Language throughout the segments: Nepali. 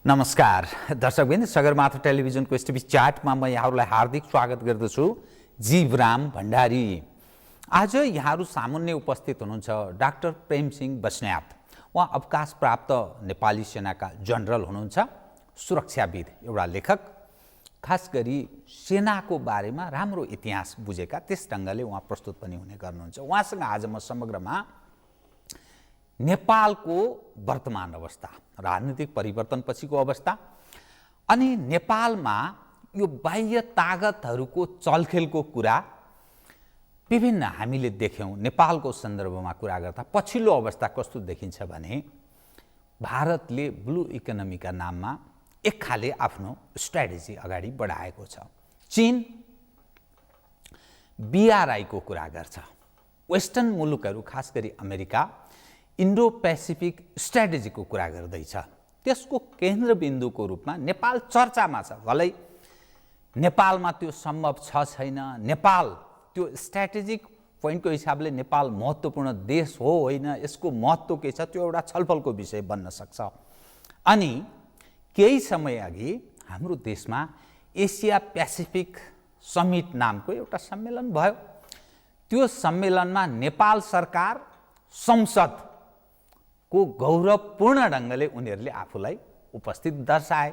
नमस्कार दर्शकबिन, सगरमाथा टेलिभिजनको एसटिभी च्याटमा म यहाँहरूलाई हार्दिक स्वागत गर्दछु। जीवराम भण्डारी। आज यहाँहरू सामुन्ने उपस्थित हुनुहुन्छ डाक्टर प्रेमसिंह बस्नेत। उहाँ अवकाश प्राप्त नेपाली सेनाका जनरल हुनुहुन्छ, सुरक्षाविद, एउटा लेखक। खास गरी सेनाको बारेमा राम्रो इतिहास बुझेका, त्यस ढङ्गले उहाँ प्रस्तुत पनि हुने गर्नुहुन्छ। उहाँसँग आज म समग्रमा नेपालको वर्तमान अवस्था, राजनीतिक परिवर्तनपछिको अवस्था अनि नेपालमा यो बाह्य तागतहरूको चलखेलको कुरा विभिन्न हामीले देख्यौँ। नेपालको सन्दर्भमा कुरा गर्दा पछिल्लो अवस्था कस्तो देखिन्छ भने भारतले ब्लू इकोनोमीका नाममा एक खाले आफ्नो स्ट्र्याटेजी अगाडि बढाएको छ। चीन बीआरआईको कुरा गर्छ। वेस्टर्न मुलुकहरू, खास गरी अमेरिका, इन्डो पेसिफिक स्ट्र्याटेजीको कुरा गर्दैछ। त्यसको केन्द्रबिन्दुको रूपमा नेपाल चर्चामा छ। भलै नेपालमा त्यो सम्भव छ छैन, नेपाल त्यो स्ट्र्याटेजिक पोइन्टको हिसाबले नेपाल महत्त्वपूर्ण देश हो होइन, यसको महत्त्व के छ, त्यो एउटा छलफलको विषय बन्न सक्छ। अनि केही समय अघि हाम्रो देशमा एसिया पेसिफिक समिट नामको एउटा सम्मेलन भयो। त्यो सम्मेलनमा नेपाल सरकार, संसद को गौरवपूर्ण ढङ्गले उनीहरूले आफूलाई उपस्थित दर्शाए।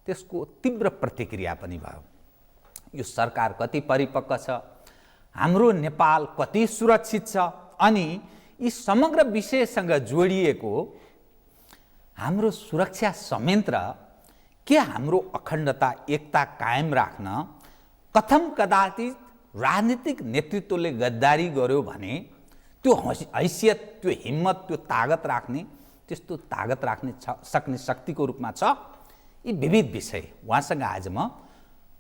त्यसको तीव्र प्रतिक्रिया पनि भयो। यो सरकार कति परिपक्व छ, हाम्रो नेपाल कति सुरक्षित छ, अनि यी समग्र विषयसँग जोडिएको हाम्रो सुरक्षा संयन्त्र के हाम्रो अखण्डता, एकता कायम राख्न कथम कदाचित राजनीतिक नेतृत्वले गद्दारी गर्यो भने त्यो हैसियत, त्यो हिम्मत, त्यो तागत राख्ने, त्यस्तो तागत राख्ने सक्ने शक्तिको रूपमा छ। यी विविध विषय उहाँसँग आज म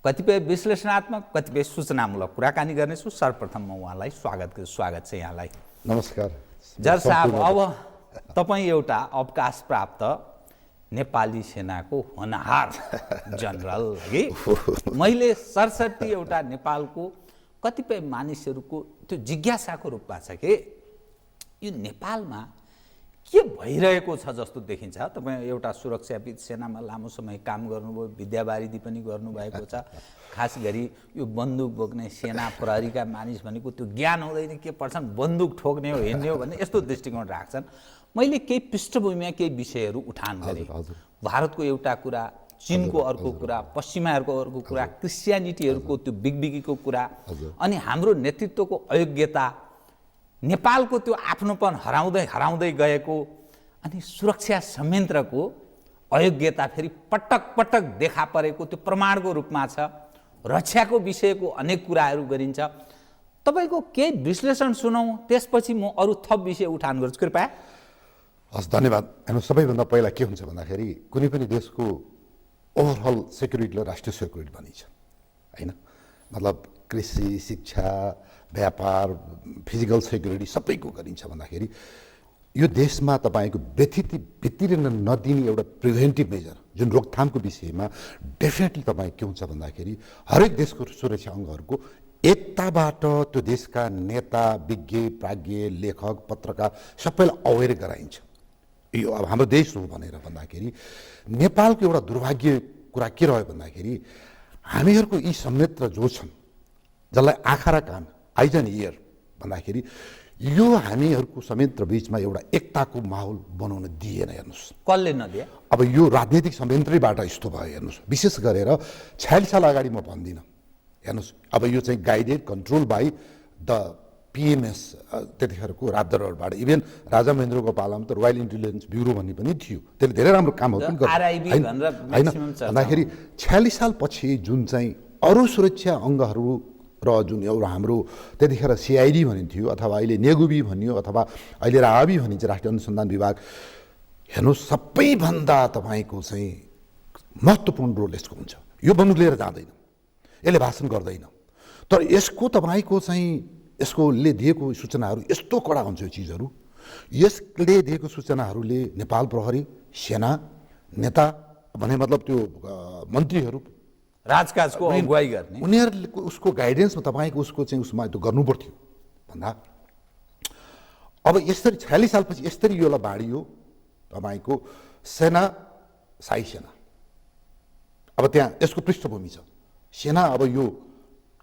कतिपय विश्लेषणात्मक, कतिपय सूचनामूलक कुराकानी गर्नेछु। सर्वप्रथम म उहाँलाई स्वागत छ यहाँलाई। नमस्कार जर साहब, अब तपाईँ एउटा अवकाश प्राप्त नेपाली सेनाको होनहार जनरल कि मैले सरसर्ती एउटा नेपालको कतिपय मानिसहरूको त्यो जिज्ञासाको रूपमा छ कि यो नेपालमा के भइरहेको छ जस्तो देखिन्छ। तपाईँ एउटा सुरक्षाविद, सेनामा लामो समय काम गर्नुभयो, विद्यावारिधि पनि गर्नुभएको छ। खास गरी यो बन्दुक बोक्ने सेना प्रहरीका मानिस भनेको त्यो ज्ञान हुँदैन, के पर्छन्, बन्दुक ठोक्ने हो, हिँड्ने हो भन्ने यस्तो दृष्टिकोण राख्छन्। मैले केही पृष्ठभूमिमा केही विषयहरू उठान गरेँ। भारतको एउटा कुरा, चीनको अर्को कुरा, पश्चिमाहरूको अर्को कुरा, क्रिस्चियनिटीहरूको त्यो बिगबिगीको कुरा, अनि हाम्रो नेतृत्वको अयोग्यता, नेपालको त्यो आफ्नोपन हराउँदै गएको, अनि सुरक्षा संयन्त्रको अयोग्यता फेरि पटक पटक देखा परेको त्यो प्रमाणको रूपमा छ। रक्षाको विषयको अनेक कुराहरू गरिन्छ। तपाईँको केही विश्लेषण सुनौँ, त्यसपछि म अरू थप विषय उठान गर्छु, कृपया। हस्, धन्यवाद। हेर्नु, सबैभन्दा पहिला के हुन्छ भन्दाखेरि कुनै पनि देशको ओभरअल सेक्युरिटीलाई राष्ट्रिय सेक्युरिटी भनिन्छ होइन। मतलब कृषि, शिक्षा, व्यापार, फिजिकल सेक्युरिटी सबैको गरिन्छ भन्दाखेरि यो देशमा तपाईँको भित्रिन नदिने एउटा प्रिभेन्टिभ मेजर, जुन रोकथामको विषयमा डेफिनेटली तपाईँ के हुन्छ भन्दाखेरि हरेक देशको सुरक्षा अङ्गहरूको एकताबाट त्यो देशका नेता, विज्ञ, प्राज्ञ, लेखक, पत्रकार सबैलाई अवेर गराइन्छ। यो अब हाम्रो देश हो भनेर भन्दाखेरि नेपालको एउटा दुर्भाग्य कुरा के रह्यो भन्दाखेरि हामीहरूको यी संयन्त्र जो छन्, जसलाई आँखा र कान, आइज एन्ड इयर भन्दाखेरि यो हामीहरूको संयन्त्र बिचमा एउटा एकताको माहौल बनाउन दिएन। हेर्नुहोस्, कसले नदिए? अब यो राजनीतिक संयन्त्रैबाट यस्तो भयो। हेर्नुहोस्, विशेष गरेर 46 साल अगाडि म भन्दिनँ। हेर्नुहोस्, अब यो चाहिँ guided, control by the PMS, त्यतिखेरको राजदरबारबाट। इभेन राजा महेन्द्रको पालामा त रोयल इन्टेलिजेन्स ब्युरो भन्ने पनि थियो, त्यसले धेरै राम्रो कामहरू पनि गर्यो होइन। भन्दाखेरि 46 सालपछि जुन चाहिँ अरू सुरक्षा अङ्गहरू र जुन एउटा हाम्रो त्यतिखेर सिआइडी भनिन्थ्यो, अथवा अहिले नेगुबी भनियो, अथवा अहिले राबी भनिन्छ, राष्ट्रिय अनुसन्धान विभाग, हेर्नुहोस् सबैभन्दा तपाईँको चाहिँ महत्त्वपूर्ण रोल यसको हुन्छ। यो बन्दुक लिएर जाँदैन, यसले भाषण गर्दैन, तर यसको तपाईँको चाहिँ यसकोले दिएको सूचनाहरू यस्तो कडा हुन्छ। यो चिजहरू, यसले दिएको सूचनाहरूले नेपाल प्रहरी, सेना, नेता भने मतलब त्यो मन्त्रीहरू, राजकाजको अगुवाई गर्ने, उनीहरूले उसको गाइडेन्समा तपाईँको उसको चाहिँ उसमा त्यो गर्नुपर्थ्यो भन्दा अब यसरी 46 सालपछि यसरी योलाई बाँडियो। तपाईँको सेना, साई सेना अब त्यहाँ यसको पृष्ठभूमि छ। सेना अब यो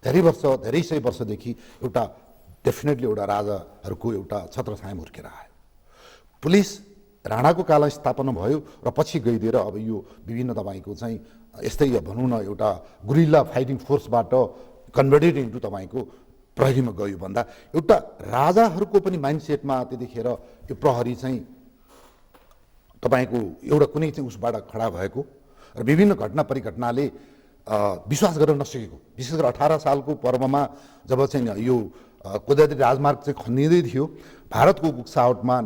धेरै सय वर्षदेखि एउटा डेफिनेटली एउटा राजाहरूको एउटा छत्रछायाँ हुर्केर आयो। पुलिस राणाको कालमा स्थापना भयो र पछि गइदिएर अब यो विभिन्न तपाईँको चाहिँ यस्तै भनौँ न एउटा गुरिल्ला फाइटिङ फोर्सबाट कन्भर्टेड इन्टु तपाईँको प्रहरीमा गयो भन्दा एउटा राजाहरूको पनि माइन्डसेटमा त्यतिखेर यो प्रहरी चाहिँ तपाईँको एउटा कुनै चाहिँ उसबाट खडा भएको र विभिन्न घटना परिघटनाले विश्वास गर्न नसकेको, विशेष गरी 18 सालको पर्वमा जब चाहिँ यो कोदारी राजमार्ग चाहिँ खनिँदै थियो, भारतको कुकसावटमा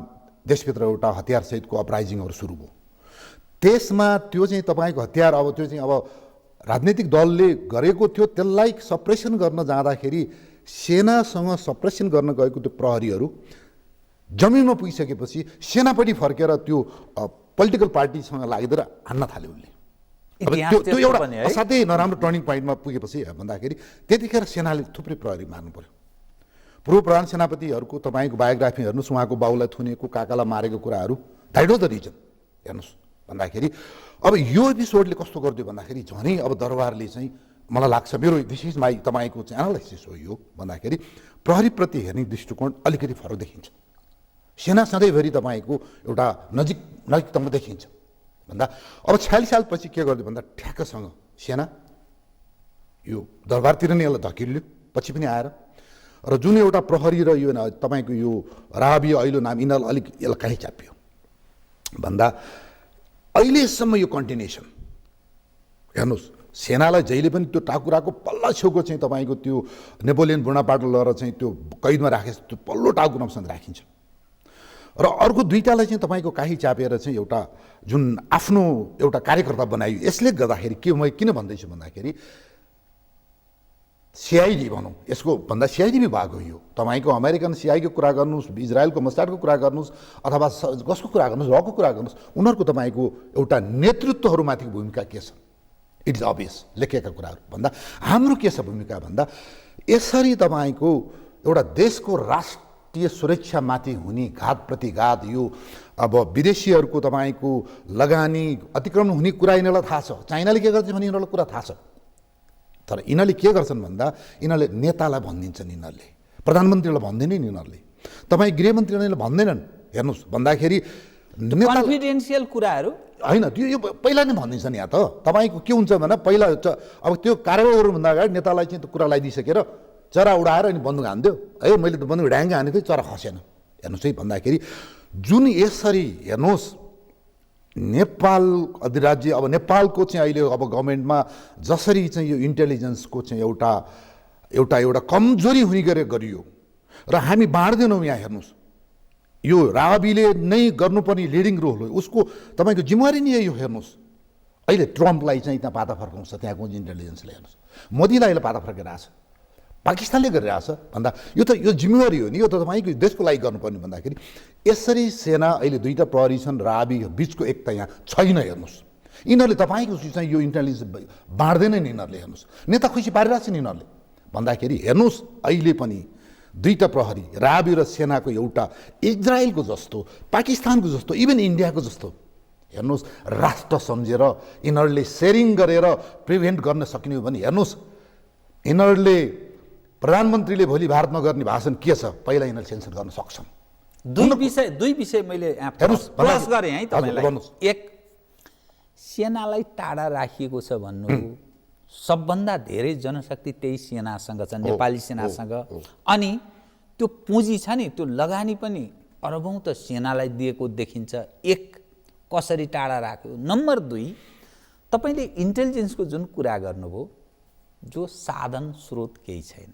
देशभित्र एउटा हतियारसहितको अपराइजिङहरू सुरु भयो। त्यसमा त्यो चाहिँ तपाईँको हतियार अब त्यो चाहिँ अब राजनीतिक दलले गरेको थियो, त्यसलाई सप्रेसन गर्न जाँदाखेरि सेनासँग सप्रेसन गर्न गएको त्यो प्रहरीहरू जमिनमा पुगिसकेपछि सेनापट्टि फर्केर त्यो पोलिटिकल पार्टीसँग लागिदिएर हान्न थाल्यो उसले। त्यो एउटा असाध्यै नराम्रो टर्निङ पोइन्टमा पुगेपछि भन्दाखेरि त्यतिखेर सेनाले थुप्रै प्रहरी मार्नु पर्यो। पूर्व प्रधान सेनापतिहरूको तपाईँको बायोग्राफी हेर्नुहोस्, उहाँको बाउलाई थुनेको, काकालाई मारेको कुराहरू, द्याट वाज द रिजन हेर्नुहोस् भन्दाखेरि। अब यो एपिसोडले कस्तो गरिदियो भन्दाखेरि झनै अब दरबारले चाहिँ मलाई लाग्छ, मेरो विशेष तपाईँको चाहिँ एनालाइसिस हो यो भन्दाखेरि प्रहरीप्रति हेर्ने दृष्टिकोण अलिकति फरक देखिन्छ। सेना सधैँभरि तपाईँको एउटा नजिकतम देखिन्छ भन्दा अब 46 सालपछि के गरिदियो भन्दा ठ्याक्कसँग सेना यो दरबारतिर नै यसलाई धकिल्यो पछि पनि आएर, र जुन एउटा प्रहरी र यो तपाईँको यो राबी ऐलो नाम यिनीहरूलाई अलिक यसलाई काहीँ च्याप्यो भन्दा अहिलेसम्म यो कन्टिन्युसन हेर्नुहोस्। सेनालाई जहिले पनि त्यो टाकुराको पल्ला छेउको चाहिँ तपाईँको त्यो नेपोलियन बुढापाटो लगेर चाहिँ त्यो कैदमा राखेछ, त्यो पल्लो टाकुरासँग राखिन्छ र अर्को दुईटालाई चाहिँ तपाईँको काही चापेर चाहिँ एउटा जुन आफ्नो एउटा कार्यकर्ता बनायो। यसले गर्दाखेरि के म किन भन्दैछु भन्दाखेरि सिआइडी भनौँ, यसको भन्दा सिआइडी विभाग हो यो। तपाईँको अमेरिकन सिआईको कुरा गर्नुहोस्, इजरायलको मस्टाडको कुरा गर्नुहोस्, अथवा कसको कुरा गर्नुहोस्, रको कुरा गर्नुहोस्, उनीहरूको तपाईँको एउटा नेतृत्वहरूमाथिको भूमिका के छ, इट इज अभियस लेखेका कुराहरू भन्दा हाम्रो के छ भूमिका भन्दा यसरी तपाईँको एउटा देशको राष्ट्रिय सुरक्षामाथि हुने घात प्रतिघात, यो अब विदेशीहरूको तपाईँको लगानी अतिक्रमण हुने कुरा यिनीहरूलाई थाहा छ। चाइनाले के गर्छ भने यिनीहरूलाई कुरा थाहा छ, तर यिनीहरूले के गर्छन् भन्दा यिनीहरूले नेतालाई भनिदिन्छन्, यिनीहरूले प्रधानमन्त्रीलाई भन्दैनन्, यिनीहरूले तपाईँ गृहमन्त्रीलाई भन्दैनन्। हेर्नुहोस् भन्दाखेरि कन्फिडेन्सियल कुराहरू होइन, त्यो यो पहिला नै भनिदिन्छन्। यहाँ त तपाईँको के हुन्छ भने पहिला अब त्यो कारवाही गर्नुभन्दा अगाडि नेतालाई चाहिँ त्यो कुरा लगाइदिइसकेर चरा उडाएर अनि बन्दुक हान्थ्यो, है मैले त बन्दुक ढ्याङ्ग हानेको थिएँ, चरा खसेन। हेर्नुहोस् है भन्दाखेरि जुन यसरी हेर्नुहोस् नेपाल अधिराज्य अब नेपालको चाहिँ अहिले अब गभर्मेन्टमा जसरी चाहिँ यो इन्टेलिजेन्सको चाहिँ एउटा कमजोरी हुने गरी गरियो र हामी बाँड्दैनौँ। यहाँ हेर्नुहोस् यो राबीले नै गर्नुपर्ने लिडिङ रोल हो, उसको तपाईँको जिम्मेवारी नै यो। हेर्नुहोस् अहिले ट्रम्पलाई चाहिँ त्यहाँ पाता फर्काउँछ, त्यहाँको इन्टेलिजेन्सले। हेर्नुहोस् मोदीलाई अहिले पाता फर्किरहेछ, पाकिस्तानले गरिरहेछ भन्दा यो त यो जिम्मेवारी हो नि, यो त तपाईँको देशको लागि गर्नुपर्ने भन्दाखेरि यसरी सेना अहिले दुईवटा प्रहरी छन्, राबी बिचको एकता यहाँ छैन। हेर्नुहोस् यिनीहरूले तपाईँको चाहिँ यो इन्टेलिजेन्स बाँड्दैनन् यिनीहरूले। हेर्नुहोस् नेता खुसी पारिरहेको छ नि यिनीहरूले भन्दाखेरि हेर्नुहोस् अहिले पनि दुईवटा प्रहरी राबी र सेनाको एउटा इजरायलको जस्तो, पाकिस्तानको जस्तो, इभन इन्डियाको जस्तो हेर्नुहोस् राष्ट्र सम्झेर यिनीहरूले सेयरिङ गरेर प्रिभेन्ट गर्न सक्ने हो भने हेर्नुहोस् यिनीहरूले प्रधानमन्त्रीले भोलि भारतमा गर्ने भाषण के छ पहिला यिनीहरूले सेन्सर गर्न सक्छन्। दुई विषय मैले प्रयास गरेँ है तपाईँलाई। एक, सेनालाई टाढा राखिएको छ भन्नु, सबभन्दा धेरै जनशक्ति त्यही सेनासँग छ, नेपाली सेनासँग। अनि त्यो पुँजी छ नि, त्यो लगानी पनि अरबौँ त सेनालाई दिएको देखिन्छ। एक, कसरी टाढा राख्यो। नम्बर दुई, तपाईँले इन्टेलिजेन्सको जुन कुरा गर्नुभयो, जो साधन स्रोत केही छैन,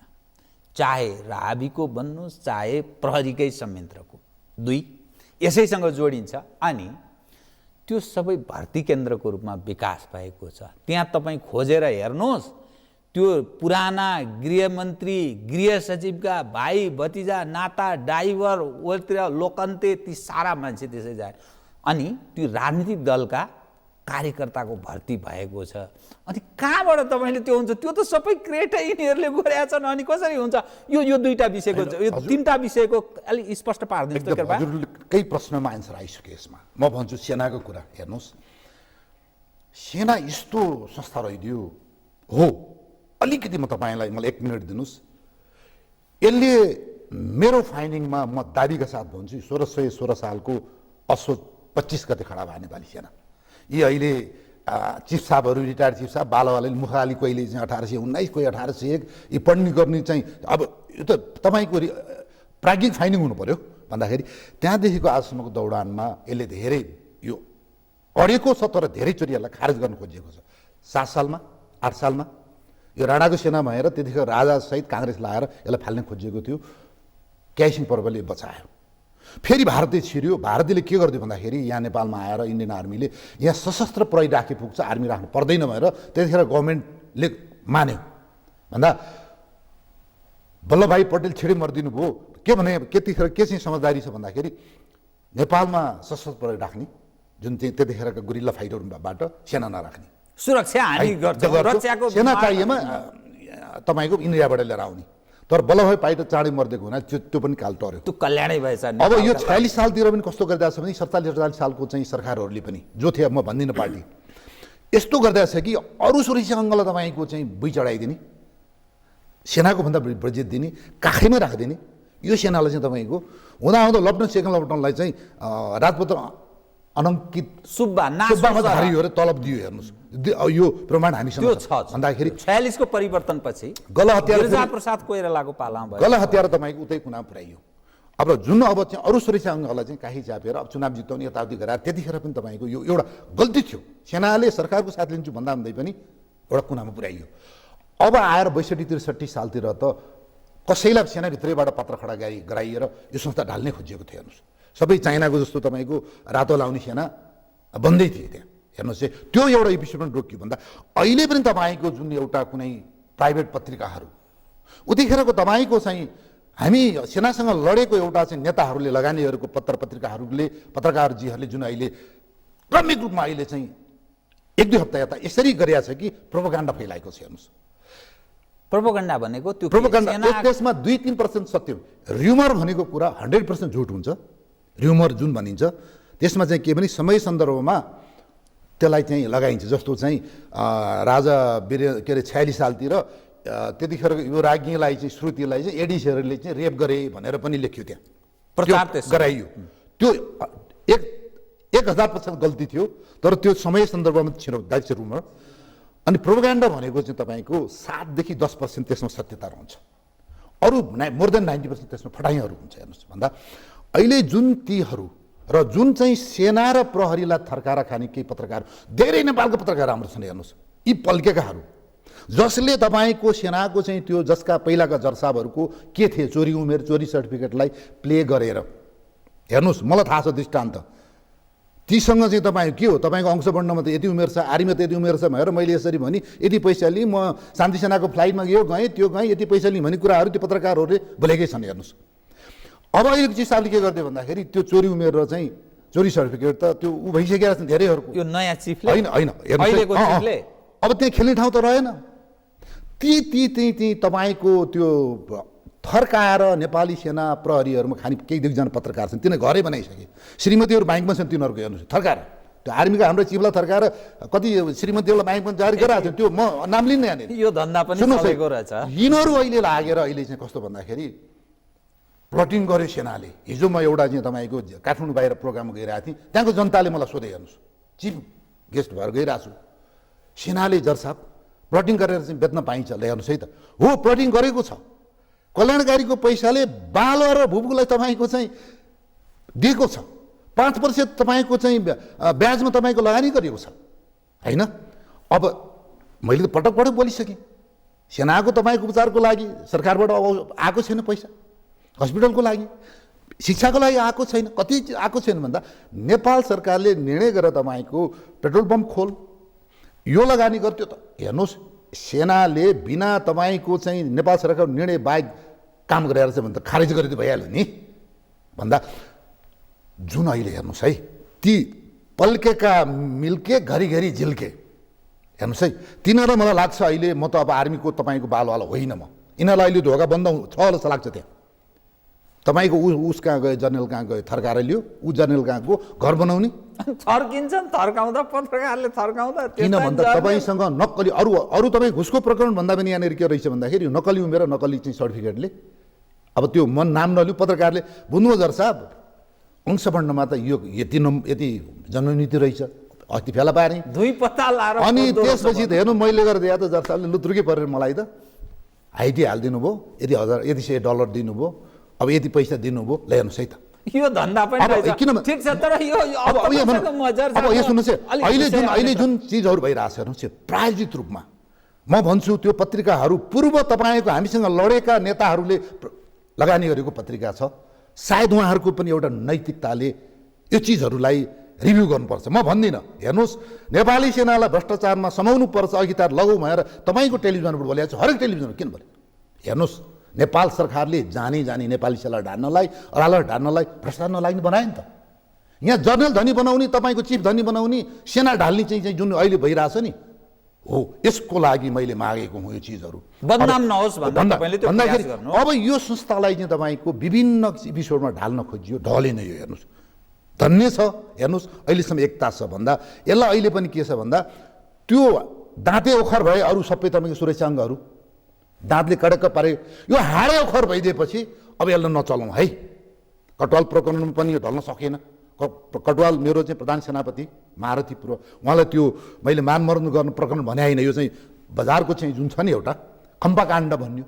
चाहे राबीको भन्नुहोस् चाहे प्रहरीकै संयन्त्रको। दुई, यसैसँग जोडिन्छ। अनि त्यो सबै भर्ती केन्द्रको रूपमा विकास भएको छ। त्यहाँ तपाईँ खोजेर हेर्नुहोस्, त्यो पुराना गृहमन्त्री, गृह सचिवका भाइ भतिजा, नाता, ड्राइभर, ओतिर लोकन्ते, ती सारा मान्छे त्यसै जाए। अनि त्यो राजनीतिक दलका कार्यकर्ताको भर्ती भएको छ। अनि कहाँबाट तपाईँले त्यो हुन्छ? त्यो त सबै क्रेटै यिनीहरूले गरेका छन्। अनि कसरी हुन्छ? यो दुईवटा विषयको, यो तिनवटा विषयको अलिक स्पष्ट पारिदिनुहोस् त कृपया। केही प्रश्नमा एन्सर आइसक्यो यसमा। म भन्छु सेनाको कुरा हेर्नुहोस्, सेना यस्तो संस्था रहिदियो हो। अलिकति म तपाईँलाई मलाई 1 मिनट दिनुहोस्। यसले मेरो फाइन्डिङमा म दाबीका साथ भन्छु 1616 सालको असोज 25 गते खडा भयो नेपाली सेना। यी अहिले चिफ साहबहरू, रिटायर्ड चिफ साहब बालवाले मुखाली कहिले चाहिँ 1819 कोही 1801 यी पढ्ने गर्ने चाहिँ अब यो त तपाईँको प्राज्ञिक फाइन्डिङ हुनु पर्यो भन्दाखेरि त्यहाँदेखिको आजसम्मको दौडानमा यसले धेरै यो अडेको छ, तर धेरैचोटि यसलाई खारेज गर्न खोजिएको छ। 7 सालमा 8 सालमा यो राणाको सेना भएर त्यतिखेर राजासहित काङ्ग्रेस लाएर यसलाई फाल्ने खोजिएको थियो। क्यासिङ पर्वले बचायो। फेरि भारतले छिर्यो। भारतीयले के गरिदियो भन्दाखेरि यहाँ नेपालमा आएर इन्डियन आर्मीले यहाँ सशस्त्र प्रहरी राखी पुग्छ, आर्मी राख्नु पर्दैन भनेर त्यतिखेर गभर्मेन्टले मान्यो। भन्दा वल्लभभाइ पटेल छिडे मरिदिनु भयो। के भने त्यतिखेर के चाहिँ समझदारी छ भन्दाखेरि नेपालमा सशस्त्र प्रहरी राख्ने, जुन चाहिँ त्यतिखेरका गुरिल्ला फाइटरबाट सेना नराख्ने, सुरक्षा हामी गर्छौँ, रक्षाको सेना चाहिएमा तपाईँको इन्डियाबाट लिएर आउने। तर वल्लभभाइ पटेल चाँडै मरिदिएको हुना त्यो पनि काल टर्यो। त्यो कल्याणै भएछ। अब यो 46 सालतिर पनि कस्तो गरिरहेछ भने 47-48 सालको चाहिँ सरकारहरूले पनि जो थियो, म भन्दिनँ पार्टी, यस्तो गरिरहेछ कि अरू सुरक्षा अङ्गलाई तपाईँको चाहिँ बुइ चढाइदिने, सेनाको भन्दा बजेट दिने, काखैमै राखिदिने। यो सेनालाई चाहिँ तपाईँको हुँदाहुँदा लप्टन सेकेन्ड लप्टनलाई चाहिँ राजपत्र अनङ्कित सुब्बामा धारियो अरे तलब दियो। हेर्नुहोस् यो प्रमाण हामीसँग भन्दाखेरि 46 को परिवर्तन पछि गल हतियार प्रसाद कोइरालाको पालामा भयो। गल हतियार तपाईँको उतै कुना पुर्याइयो। अब जुन अब चाहिँ अरू सुरक्षा अङ्गलाई चाहिँ काही च्यापेर अब चुनाव जिताउने यताउति गराएर त्यतिखेर पनि तपाईँको यो एउटा गल्ती थियो। सेनाले सरकारको साथ लिन्छु भन्दा भन्दै पनि एउटा कुनामा पुर्याइयो। अब आएर 62-63 सालतिर त कसैलाई सेनाभित्रैबाट पत्र खडा गराइएर यो संस्था ढाल्ने खोजिएको थियो। हेर्नुहोस् सबै चाइनाको जस्तो तपाईँको रातो लाउने सेना बन्दै थिए त्यहाँ। हेर्नुहोस् त्यो एउटा इपिसोड रोकियो भन्दा अहिले पनि तपाईँको जुन एउटा कुनै प्राइभेट पत्रिकाहरू उतिखेरको तपाईँको चाहिँ हामी सेनासँग लडेको एउटा चाहिँ नेताहरूले लगानीहरूको पत्रिकाहरूले पत्रकारजीहरूले जुन अहिले क्रमिक रूपमा अहिले चाहिँ 1-2 हप्ता यता यसरी गरिया छ कि प्रोपोगन्डा फैलाएको छ। हेर्नुहोस् प्रोपोगन्डा भनेको त्यो प्रोपोगन्डा त्यसमा 2-3% सत्य, र्युमर भनेको कुरा 100% झुट हुन्छ। र्युमर जुन भनिन्छ त्यसमा चाहिँ के भने समय सन्दर्भमा त्यसलाई चाहिँ लगाइन्छ। जस्तो चाहिँ राजा के अरे 46 सालतिर त्यतिखेर यो राज्ञीलाई चाहिँ श्रुतिलाई चाहिँ एडिसहरूले चाहिँ रेप गरे भनेर पनि लेख्यो, त्यहाँ प्रचार गराइयो। त्यो 1000% गल्ती थियो, तर त्यो समय सन्दर्भमा द्याट्स रुमर। अनि प्रोपोगन्डा भनेको चाहिँ तपाईँको 7 देखि 10% त्यसमा सत्यता रहन्छ, अरू मोर देन 90% त्यसमा फटाइहरू हुन्छ। हेर्नुहोस् भन्दा अहिले जुन तीहरू र जुन चाहिँ सेना र प्रहरीलाई थर्काएर खाने केही पत्रकार, धेरै नेपालको पत्रकार राम्रो छन्। हेर्नुहोस् यी पल्केकाहरू जसले तपाईँको सेनाको चाहिँ त्यो जसका पहिलाका जरसाबहरूको के थिए चोरी उमेर, चोरी सर्टिफिकेटलाई प्ले गरेर, हेर्नुहोस् मलाई थाहा छ दृष्टान्त, तीसँग चाहिँ तपाईँ के हो, तपाईँको अंश बढ्नमा त यति उमेर छ, आर्मीमा त यति उमेर छ भनेर मैले यसरी भने यति पैसा लिएँ, म शान्ति सेनाको फ्लाइटमा यो गएँ त्यो गएँ यति पैसा लिएँ भन्ने कुराहरू त्यो पत्रकारहरूले बोलेकै छन्। हेर्नुहोस् अब अहिलेको चिजले के गरिदियो भन्दाखेरि त्यो चोरी उमेर र चाहिँ चोरी सर्टिफिकेट त त्यो ऊ भइसकेको छ धेरैहरूको। यो नयाँ चिफले होइन अब त्यहाँ खेल्ने ठाउँ त रहेन। ती तपाईँको त्यो थर्काएर नेपाली सेना प्रहरीहरूमा खाने केही दुईजना पत्रकार छन्, तिनीहरू घरै बनाइसके, श्रीमतीहरू ब्याङ्कमा छन् तिनीहरूको। हेर्नुहोस् थर्काएर त्यो आर्मीको हाम्रो चिफलाई थर्काएर कति श्रीमतीहरूलाई ब्याङ्कमा जारी गराएको थियो, त्यो म नाम लिन्न यहाँनिर। यो धन्दा पनि चलेको रहेछ। यिनीहरू अहिले लागेर अहिले चाहिँ कस्तो भन्दाखेरि प्लटिङ गर्यो सेनाले। हिजो म एउटा चाहिँ तपाईँको काठमाडौँ बाहिर प्रोग्राम गइरहेको थिएँ, त्यहाँको जनताले मलाई सोधे, हेर्नुहोस् चिफ गेस्ट भएर गइरहेको छु, सेनाले जरसाब प्लटिङ गरेर चाहिँ बेच्न पाइन्छ, हेर्नुहोस् है त हो प्लटिङ गरेको छ। कल्याणकारीको पैसाले बाल र भूपुलाई तपाईँको चाहिँ दिएको छ, 5% तपाईँको चाहिँ ब्याजमा तपाईँको लगानी गरिएको छ होइन। अब मैले त पटक बोलिसकेँ, सेनाको तपाईँको उपचारको लागि सरकारबाट अब आएको छैन पैसा, हस्पिटलको लागि शिक्षाको लागि आएको छैन, कति आएको छैन भन्दा नेपाल सरकारले निर्णय गरेर तपाईँको पेट्रोल पम्प खोल यो लगानी गर्थ्यो त। हेर्नुहोस् सेनाले बिना तपाईँको चाहिँ नेपाल सरकारको निर्णय बाहेक काम गरेर चाहिँ भन्दा खारेज गरिदिनु भइहाल्यो नि भन्दा जुन अहिले हेर्नुहोस् है ती पल्केका मिल्के घरिघरि झिल्के, हेर्नुहोस् है तिनीहरूलाई मलाई लाग्छ अहिले म त अब आर्मीको तपाईँको बालवाला होइन, म यिनीहरूलाई अहिले ढोका बन्द छ जस्तो लाग्छ। त्यहाँ तपाईँको उस कहाँ गयो, जर्नल कहाँ गयो, थर्काएर ल्यायो, ऊ जर्नल कहाँ गयो, घर बनाउने। थर्किन्छन्, थर्काउँदा पत्रकारले थर्काउँदा किन भन्दा तपाईँसँग नक्कली अरू तपाईँ घुसको प्रकरण भन्दा पनि यहाँनिर के रहेछ भन्दाखेरि नक्कली उमेर, नक्कली चाहिँ सर्टिफिकेटले, अब त्यो मन नाम नलियो, पत्रकारले बुझ्नु जर साहब अंश बढ्नमा त यो यति जननीति रहेछ, अस्ति फेला पारेँ 2 पत्ता लाएर। अनि त्यसपछि त हेर्नु मैले गरेर दिए त जर साहबले लुत्रुकै परेर मलाई त आइटी हालिदिनु भयो, यति $100 दिनुभयो, अब यति पैसा दिनुभयो, ल हेर्नुहोस् है त यो धन्दा पनि रहेछ। किन ठिक छ, तर यो अब यो सुन्नुहोस् है, अहिले जुन चिजहरू भइरहेछ हेर्नुहोस्, प्रायोजित रूपमा म भन्छु त्यो पत्रिकाहरू पूर्व तपाईँको हामीसँग लडेका नेताहरूले लगानी गरेको पत्रिका छ, सायद उहाँहरूको पनि एउटा नैतिकताले यो चिजहरूलाई रिभ्यू गर्नुपर्छ। म भन्दिनँ, हेर्नुहोस् नेपाली सेनालाई भ्रष्टाचारमा समाउनु पर्छ, अघि तार लगाउ भनेर तपाईँको टेलिभिजनबाट बोलेको छ, हरेक टेलिभिजन किन भने हेर्नुहोस् नेपाल सरकारले जानी नेपाली सेना ढान्नलाई, अदालत ढान्नलाई भ्रष्टाचार नलाग्ने बनायो नि त। यहाँ जर्नल धनी बनाउने, तपाईँको चिफ धनी बनाउने, सेना ढाल्ने चाहिँ जुन अहिले भइरहेछ नि, हो यसको लागि मैले मागेको हुँ यो चिजहरू बदनाम नहोस् भन्दाखेरि अब यो संस्थालाई चाहिँ तपाईँको विभिन्न एपिसोडमा ढाल्न खोजियो, ढलेन। यो हेर्नुहोस् धन्य छ, हेर्नुहोस् अहिलेसम्म एकता छ भन्दा यसलाई अहिले पनि के छ भन्दा त्यो दाँते ओखर भए अरू सबै तपाईँको सुरक्षाङ्गहरू दाँतले कडक्क पारे, यो हाडे ओखर भइदिएपछि अब यसलाई नचलाउँ है। कटवाल प्रकरणमा पनि यो ढल्न सकेन। कटवाल मेरो चाहिँ प्रधान सेनापति महारथी पूर्व, उहाँलाई त्यो मैले मानमरण गर्ने प्रकरण भने होइन, यो चाहिँ बजारको चाहिँ जुन छ नि एउटा खम्पा काण्ड भन्यो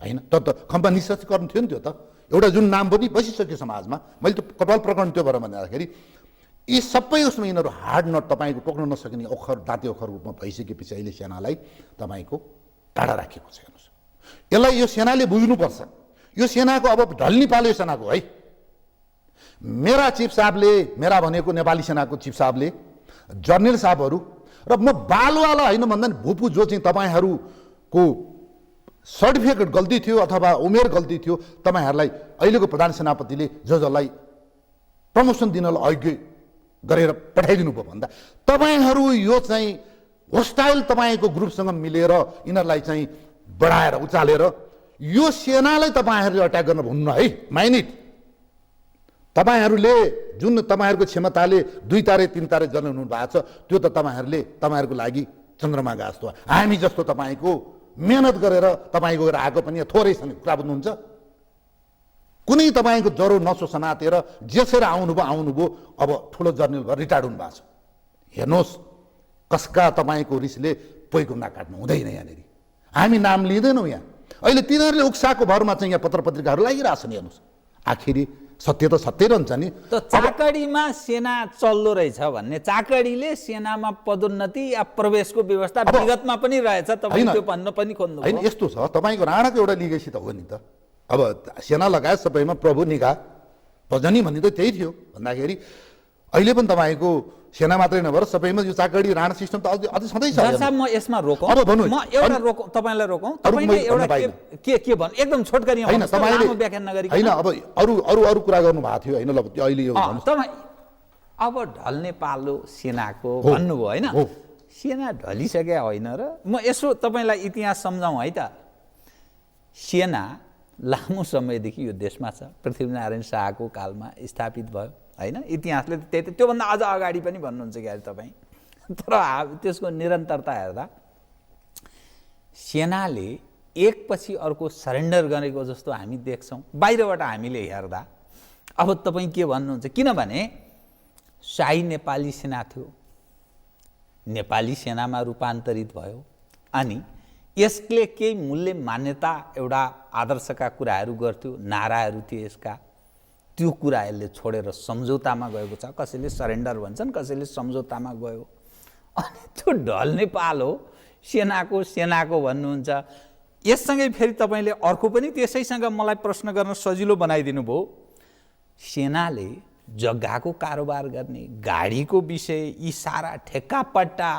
होइन, त खम्पा निष्कर्षकरण थियो नि, त्यो त एउटा जुन नाम पनि बसिसक्यो समाजमा। मैले त कटवाल प्रकरण त्यो भएर भन्दाखेरि यी सबै उसमा यिनीहरू हार्ड नट तपाईँको टोक्न नसकिने ओखर, दाँते ओखर रूपमा भइसकेपछि अहिले सेनालाई तपाईँको टाढा राखेको छ। हेर्नुहोस् यसलाई यो सेनाले बुझ्नुपर्छ, यो सेनाको अब ढल्ने पालो यो सेनाको है। मेरा चिफ साहबले, मेरा भनेको नेपाली सेनाको चिफ साहबले, जर्नल साहबहरू र म बालुवाला होइन भन्दा नि भुपु जो चाहिँ तपाईँहरूको सर्टिफिकेट गल्ती थियो अथवा उमेर गल्ती थियो, तपाईँहरूलाई अहिलेको प्रधान सेनापतिले जसलाई प्रमोसन दिनलाई अघि गरेर पठाइदिनु भयो भन्दा तपाईँहरू यो चाहिँ होस्टाइल तपाईँको ग्रुपसँग मिलेर यिनीहरूलाई चाहिँ बढाएर उचालेर यो सेनालाई तपाईँहरूले अट्याक गर्न भन्नु है। माइनिट तपाईँहरूले जुन तपाईँहरूको क्षमताले 2 तारे 3 तारे जर्नल हुनु भएको छ, त्यो त तपाईँहरूको लागि चन्द्रमा गएको जस्तो, हामी जस्तो तपाईँको मेहनत गरेर तपाईँको गरेर आएको पनि थोरै कुरा बुझ्नुहुन्छ। कुनै तपाईँको ज्वरो नसो समातेर जेसेर आउनुभयो, अब ठुलो जर्नल भएर रिटायर्ड हुनुभएको छ। हेर्नुहोस् कसका तपाईँको रिसले पोइको नाकाट्नु हुँदैन यहाँनिर, हामी नाम लिँदैनौँ यहाँ। अहिले तिनीहरूले उक्साको भरमा चाहिँ यहाँ पत्र पत्रिकाहरू लागिरहेछन्। हेर्नुहोस् आखिरी सत्य त सत्य रहन्छ नि। त चाकडीमा सेना चल्दो रहेछ भन्ने, चाकडीले सेनामा पदोन्नति या प्रवेशको व्यवस्था विगतमा पनि रहेछ, तपाईँ त्यो भन्न पनि खोज्नु होइन। यस्तो छ तपाईँको राणाको एउटा लिगेसी त हो नि त, अब सेना लगायत सबैमा प्रभु निगाह भजनी भन्ने त त्यही थियो भन्दाखेरि अहिले पनि तपाईँको सेना मात्रै नभएर सबैमा यो चाकडी राणा सिस्टम त अझै सधैँ छ। म यसमा रोकौँ, अब भन्नु म एउटा रोकौँ, तपाईँलाई रोकौँ, तपाईँले एउटा के भन्नु एकदम छोटकरी होइन, तपाईँले व्याख्या नगरी होइन। अब अरू कुरा गर्नु भएको थियो होइन, ल अहिले यो तपाईँ अब ढल्ने पालो सेनाको भन्नुभयो होइन, सेना ढलिसक्यो होइन र म यसो तपाईँलाई इतिहास सम्झाउँ है त। सेना लामो समयदेखि यो देशमा छ, पृथ्वीनारायण शाहको कालमा स्थापित भयो होइन, इतिहासले त्यही त्योभन्दा अझ अगाडि पनि भन्नुहुन्छ क्या तपाईँ। तर त्यसको निरन्तरता हेर्दा सेनाले एकपछि अर्को सरेन्डर गरेको जस्तो हामी देख्छौँ बाहिरबाट हामीले हेर्दा। अब तपाईँ के भन्नुहुन्छ, किनभने शाही नेपाली सेना थियो, नेपाली सेनामा रूपान्तरित भयो, अनि यसले केही मूल्य मान्यता एउटा आदर्शका कुराहरू गर्थ्यो, नाराहरू थिए यसका, त्यो कुरा यसले छोडेर सम्झौतामा गएको छ। कसैले सरेन्डर भन्छन्, कसैले सम्झौतामा गयो, अनि त्यो ढल्ने पालो सेनाको भन्नुहुन्छ। यससँगै फेरि तपाईँले अर्को पनि त्यसैसँग मलाई प्रश्न गर्न सजिलो बनाइदिनु भयो। सेनाले जग्गाको कारोबार गर्ने, गाडीको विषय, यी सारा ठेक्कापट्टा,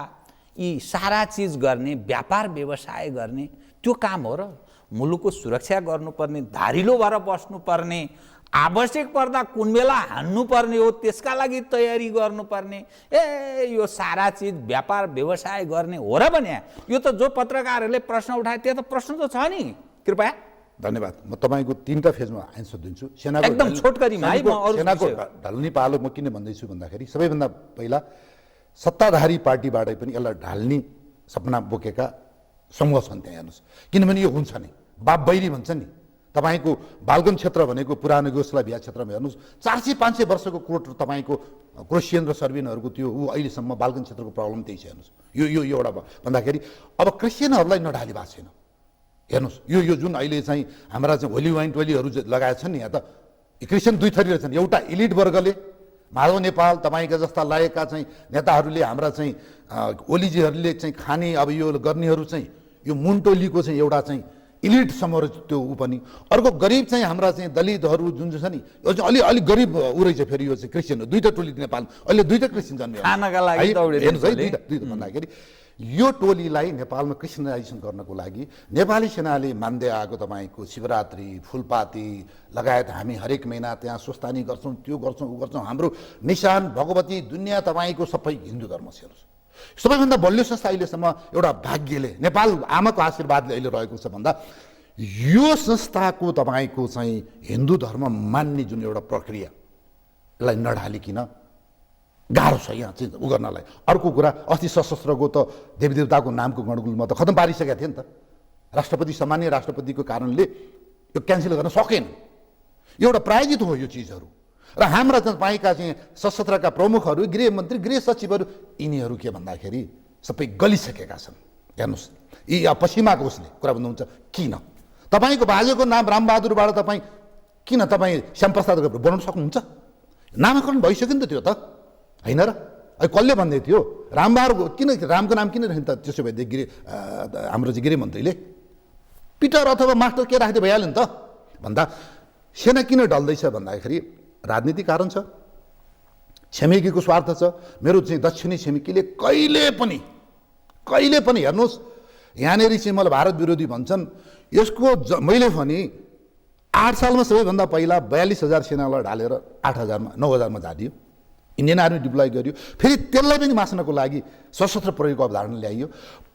यी सारा चिज गर्ने, व्यापार व्यवसाय गर्ने त्यो काम हो र। मुलुकको सुरक्षा गर्नुपर्ने, धारिलो भएर बस्नुपर्ने, आवश्यक पर्दा कुन बेला हान्नुपर्ने हो त्यसका लागि तयारी गर्नुपर्ने, यो सारा चिज व्यापार व्यवसाय गर्ने हो र भने यो त जो पत्रकारहरूले प्रश्न उठाए त्यो त प्रश्न त छ नि। कृपया धन्यवाद। म तपाईँको 3टा फेजमा एन्सर दिन्छु। सेनाको एकदम छोटकरीमा है, म अरू सेनाको विषय- ढल्ने पालो म किन भन्दैछु भन्दाखेरि सबैभन्दा पहिला सत्ताधारी पार्टीबाटै पनि यसलाई ढाल्ने सपना बोकेका समूह छन् त्यहाँ हेर्नुहोस्। किनभने यो हुन्छ नि, बाप बैरी भन्छ नि। तपाईँको बाल्कन क्षेत्र भनेको पुरानो युगोस्लाभिया क्षेत्रमा हेर्नुहोस् 400-500 वर्षको कोट तपाईँको क्रोसियन र सर्बियनहरूको त्यो अहिलेसम्म बाल्कन क्षेत्रको प्रब्लम त्यही छ हेर्नुहोस्। यो एउटा भन्दाखेरि अब क्रिस्चियनहरूलाई नढाली भएको छैन हेर्नुहोस्। यो जुन अहिले चाहिँ हाम्रा चाहिँ होली वाइन टोलीहरू लगाएका छन् नि, यहाँ त क्रिस्चियन दुई थरी रहेछन्। एउटा इलिट वर्गले माधव नेपाल तपाईँका जस्ता लागेका चाहिँ नेताहरूले हाम्रा चाहिँ ओलीजीहरूले चाहिँ खाने अब यो गर्नेहरू चाहिँ यो मुन्टोलीको चाहिँ एउटा चाहिँ इलिटसम्म त्यो ऊ पनि। अर्को गरिब चाहिँ हाम्रा चाहिँ दलितहरू जुन चाहिँ छ नि, यो चाहिँ अलिक गरिब ऊ रहेछ। फेरि यो चाहिँ क्रिस्चियन दुईवटा टोली नेपाल अहिले 2टा क्रिस्चियन जन्मियो खानका लागि दौडेको हेर्नुहोस् है। दुईटा भन्दाखेरि यो टोलीलाई नेपालमा क्रिस्चियनाइजेसन गर्नको लागि नेपाली सेनाले मान्दै आएको तपाईँको शिवरात्रि फुलपाती लगायत हामी हरेक महिना त्यहाँ स्वस्थानी गर्छौँ, त्यो गर्छौँ, ऊ गर्छौँ। हाम्रो निशान भगवती दुनियाँ तपाईँको सबै हिन्दू धर्म छ हेर्नुहोस्। सबैभन्दा बलियो संस्था अहिलेसम्म एउटा भाग्यले नेपाल आमाको आशीर्वादले अहिले रहेको छ भन्दा यो संस्थाको तपाईँको चाहिँ हिन्दू धर्म मान्ने जुन एउटा प्रक्रियालाई नढालिकन गाह्रो छ यहाँ चाहिँ उ गर्नलाई। अर्को कुरा अस्ति सशस्त्रको त देवी देवताको नामको गणगुलमा त खत्तम पारिसकेका थिए नि त। राष्ट्रपति सामान्य राष्ट्रपतिको कारणले यो क्यान्सल गर्न सकेन। एउटा प्रायोजित हो यो चिजहरू। र हाम्रा तपाईँका चाहिँ सशस्त्रका प्रमुखहरू गृहमन्त्री गृह सचिवहरू यिनीहरू के भन्दाखेरि सबै गलिसकेका छन् हेर्नुहोस्। यी पश्चिमाको उसले कुरा भन्नुहुन्छ किन तपाईँको बाजेको नाम रामबहादुरबाट तपाईँ किन तपाईँ श्यामप्रसाद बनाउन सक्नुहुन्छ? नामाकरण भइसक्यो नि त त्यो त होइन र? कसले भन्दै थियो रामबहादुर किन रामको नाम किन राख्यो त? त्यसो भए हाम्रो चाहिँ गृहमन्त्रीले पिटर अथवा मास्टर के राख्दै भइहाल्यो नि त भन्दा सेना किन डल्दैछ भन्दाखेरि राजनीतिक कारण छ, छिमेकीको स्वार्थ छ। मेरो चाहिँ दक्षिणी छिमेकीले कहिले पनि हेर्नुहोस् यहाँनिर चाहिँ मलाई भारत विरोधी भन्छन्। यसको मैले भने 8 सालमा सबैभन्दा पहिला 42,000 सेनालाई ढालेर 8,000मा 9,000मा झारियो। इन्डियन आर्मी डिप्लोय गरियो। फेरि त्यसलाई पनि मास्नको लागि सशस्त्र प्रयोगको अवधारणा ल्याइयो।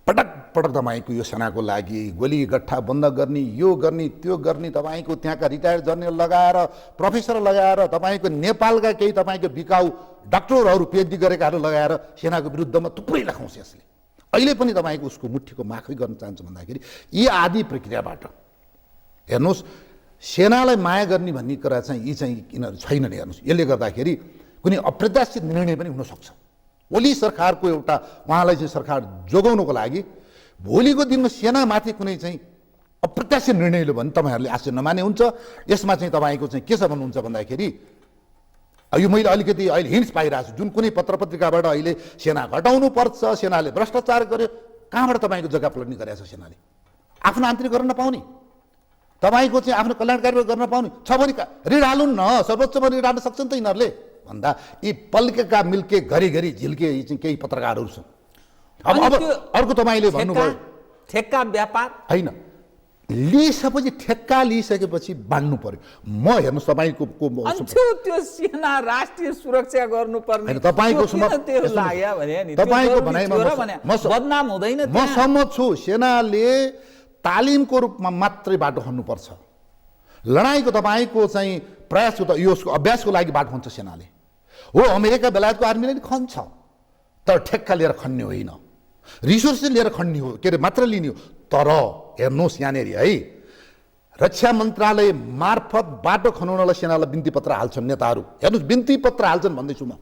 पटक तपाईँको यो सेनाको लागि गोली गट्ठा बन्द गर्ने, यो गर्ने, त्यो गर्ने, तपाईँको त्यहाँका रिटायर्ड जनरल लगाएर प्रोफेसर लगाएर तपाईँको नेपालका केही तपाईँको बिकाउ डाक्टरहरू पिएचडी गरेकाहरू लगाएर सेनाको विरुद्धमा थुप्रै लेखाउँछ यसले। अहिले पनि तपाईँको उसको मुठीको माखै गर्न चाहन्छ भन्दाखेरि यी आदि प्रक्रियाबाट हेर्नुहोस् सेनालाई माया गर्ने भन्ने कुरा चाहिँ यी चाहिँ यिनीहरू छैनन् हेर्नुहोस्। यसले गर्दाखेरि कुनै अप्रत्याशित निर्णय पनि हुनसक्छ। ओली सरकारको एउटा उहाँलाई चाहिँ सरकार जोगाउनको लागि भोलिको दिनमा सेनामाथि कुनै चाहिँ अप्रत्याशित निर्णय लियो भने तपाईँहरूले आश्चर्य नमाने हुन्छ। यसमा चाहिँ तपाईँको चाहिँ के छ भन्नुहुन्छ भन्दाखेरि यो मैले अलिकति अहिले हिन्ट्स पाइरहेको छु। जुन कुनै पत्रपत्रिकाबाट अहिले सेना घटाउनु पर्छ, सेनाले भ्रष्टाचार गर्यो, कहाँबाट तपाईँको जग्गा पलट्ने गरेको छ सेनाले? आफ्नो आन्तरिक गर्न नपाउने, तपाईँको चाहिँ आफ्नो कल्याणकारी गर्न नपाउने छ भने ऋण हालुन् न, सर्वोच्चमा ऋण हाल्न सक्छ नि त यिनीहरूले भन्दा यी पल्केका मिल्के घरिघरि झिल्के यी चाहिँ केही पत्रकारहरू छन्। अब अर्को तपाईँले भन्नुभयो ठेक्का व्यापार होइन, लिइसकेपछि ठेक्का लिइसकेपछि बाँड्नु पर्यो। म हेर्नुहोस् तपाईँको त्यो सेना राष्ट्रिय सुरक्षा गर्नुपर्ने तपाईँको भनाइमा बदनाम हुँदैन। म सहमत छु। सेनाले तालिमको रूपमा मात्रै बाटो खन्नुपर्छ। लडाइँको तपाईँको चाहिँ प्रयास यो अभ्यासको लागि बाटो खन्छ सेनाले। हो अमेरिका बेलायतको आर्मीले नि खन्छ, तर ठेक्का लिएर खन्ने होइन, रिसोर्सेस लिएर खन्ने हो, के अरे मात्र लिने हो। तर हेर्नुहोस् यहाँनिर है रक्षा मन्त्रालय मार्फत बाटो खनाउनलाई सेनालाई बिन्ती पत्र हाल्छन् नेताहरू। हेर्नुहोस् बिन्ती पत्र हाल्छन् भन्दैछु म।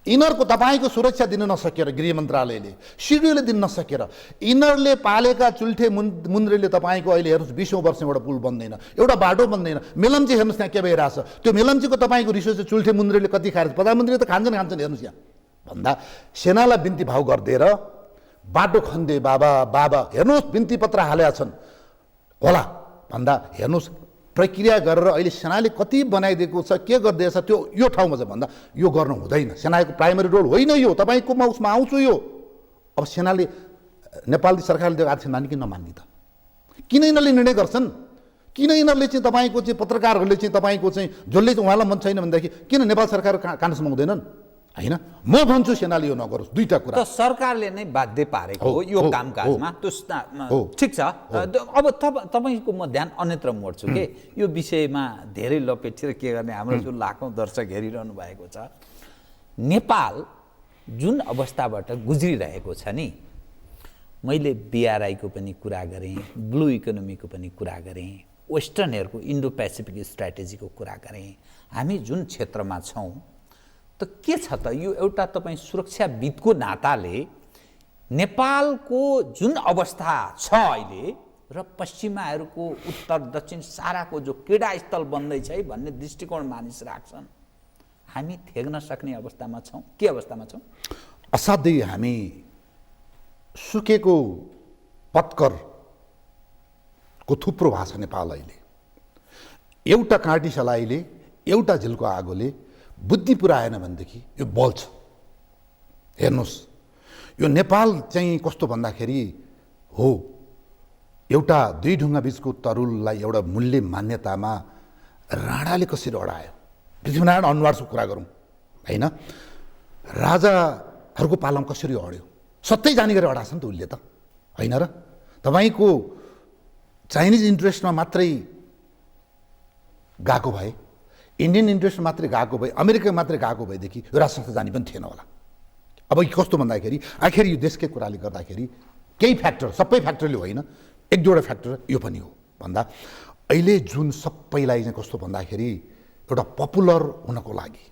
यिनीहरूको तपाईँको सुरक्षा दिन नसकेर गृह मन्त्रालयले सिडिओले दिन नसकेर यिनीहरूले पालेका चुल्ठे मुन्द्रेले तपाईँको अहिले हेर्नुहोस् 20औं वर्ष एउटा पुल बन्दैन, एउटा बाटो बन्दैन। मेलम्ची हेर्नुहोस् त्यहाँ के भइरहेछ। त्यो मेलम्चीको तपाईँको रिसोर्स चुल्ठे मुन्द्रेले कति खाएर प्रधानमन्त्रीले त खान्छन् हेर्नुहोस् यहाँ भन्दा सेनालाई बिन्ती भाउ गरिदिएर बाटो खन्दे बाबा हेर्नुहोस् बिन्ती पत्र हालेका छन् होला भन्दा हेर्नुहोस् प्रक्रिया गरेर अहिले सेनाले कति बनाइदिएको छ, के गरिदिएछ त्यो यो ठाउँमा छ भन्दा यो गर्नु हुँदैन। सेनाको प्राइमरी रोल होइन यो, तपाईँकोमा उसमा आउँछु यो। अब सेनाले नेपाली सरकारले दिएको आरक्षण मान्ने कि नमान्ने त? किन यिनीहरूले निर्णय गर्छन्? किन यिनीहरूले चाहिँ तपाईँको चाहिँ पत्रकारहरूले चाहिँ तपाईँको चाहिँ जसले चाहिँ उहाँलाई मन छैन भनेदेखि किन नेपाल सरकार कानसम्म हुँदैनन्? होइन म भन्छु सेनाले यो नगरोस् दुईटा कुरा त सरकारले नै बाध्य पारेको हो यो कामकाजमा ठिक छ अब तपाईँको म ध्यान अन्यत्र मोड्छु के यो विषयमा धेरै लपेटेर के गर्ने हाम्रो जो लाखौँ दर्शक हेरिरहनु भएको छ नेपाल जुन अवस्थाबाट गुज्रिरहेको छ नि मैले BRI को पनि कुरा गरेँ ब्लू इकोनोमीको पनि कुरा गरेँ वेस्टर्नहरूको इन्डो पेसिफिक स्ट्राटेजीको कुरा गरेँ हामी जुन क्षेत्रमा छौँ त के छ त यो एउटा तपाईँ सुरक्षाविदको नाताले नेपालको जुन अवस्था छ अहिले र पश्चिमाहरूको उत्तर दक्षिण साराको जो क्रीडास्थल बन्दैछ है भन्ने दृष्टिकोण मानिस राख्छन् हामी थेग्न सक्ने अवस्थामा छौँ के अवस्थामा छौँ असाध्यै हामी सुकेको पत्करको थुप्रो भाषा नेपाल अहिले एउटा काँटी सलाइले एउटा झिल्को आगोले बुद्धि पुऱ्याएन भनेदेखि यो बल्छ हेर्नुहोस् यो नेपाल चाहिँ कस्तो भन्दाखेरि हो एउटा दुई ढुङ्गा बिचको तरुललाई एउटा मूल्य मान्यतामा राणाले कसरी अडायो पृथ्वीनारायण अनुहारको कुरा गरौँ होइन राजाहरूको पालामा कसरी अड्यो सत्तै जाने गरी अडाछ नि त उसले त होइन र तपाईँको चाइनिज इन्ट्रेस्टमा मात्रै गएको भए इन्डियन इन्ट्रेस्ट मात्रै गएको भए अमेरिका मात्रै गएको भएदेखि यो राज संस्था जाने पनि थिएन होला अब कस्तो भन्दाखेरि आखिर यो देशकै कुराले गर्दाखेरि केही फ्याक्टर सबै फ्याक्टरले होइन एक दुईवटा फ्याक्टर यो पनि हो भन्दा अहिले जुन सबैलाई चाहिँ कस्तो भन्दाखेरि एउटा पपुलर हुनको लागि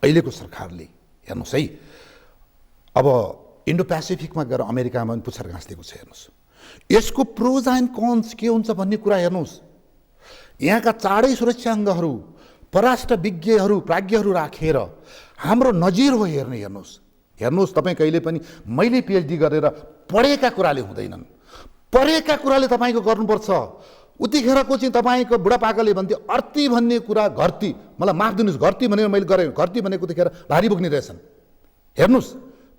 अहिलेको सरकारले हेर्नुहोस् है अब इन्डो पेसिफिकमा गएर अमेरिकामा पनि पुच्छर घाँस दिएको छ हेर्नुहोस् यसको प्रोज एन्ड कन्स के हुन्छ भन्ने कुरा हेर्नुहोस् यहाँका चाँडै सुरक्षाङ्गहरू परराष्ट्र विज्ञहरू प्राज्ञहरू राखेर हाम्रो नजिर हो हेर्नुहोस् तपाईँ कहिले पनि मैले PhD गरेर पढेका कुराले हुँदैनन् पढेका कुराले तपाईँको गर्नुपर्छ उतिखेरको चाहिँ तपाईँको बुढापाकाले भन्थ्यो अर्ती भन्ने कुरा घर्ती मलाई माफ दिनुहोस् घर्ती भनेर मैले गरेँ घर्ती भनेको उतिखेर भारी बोक्ने रहेछन् हेर्नुहोस्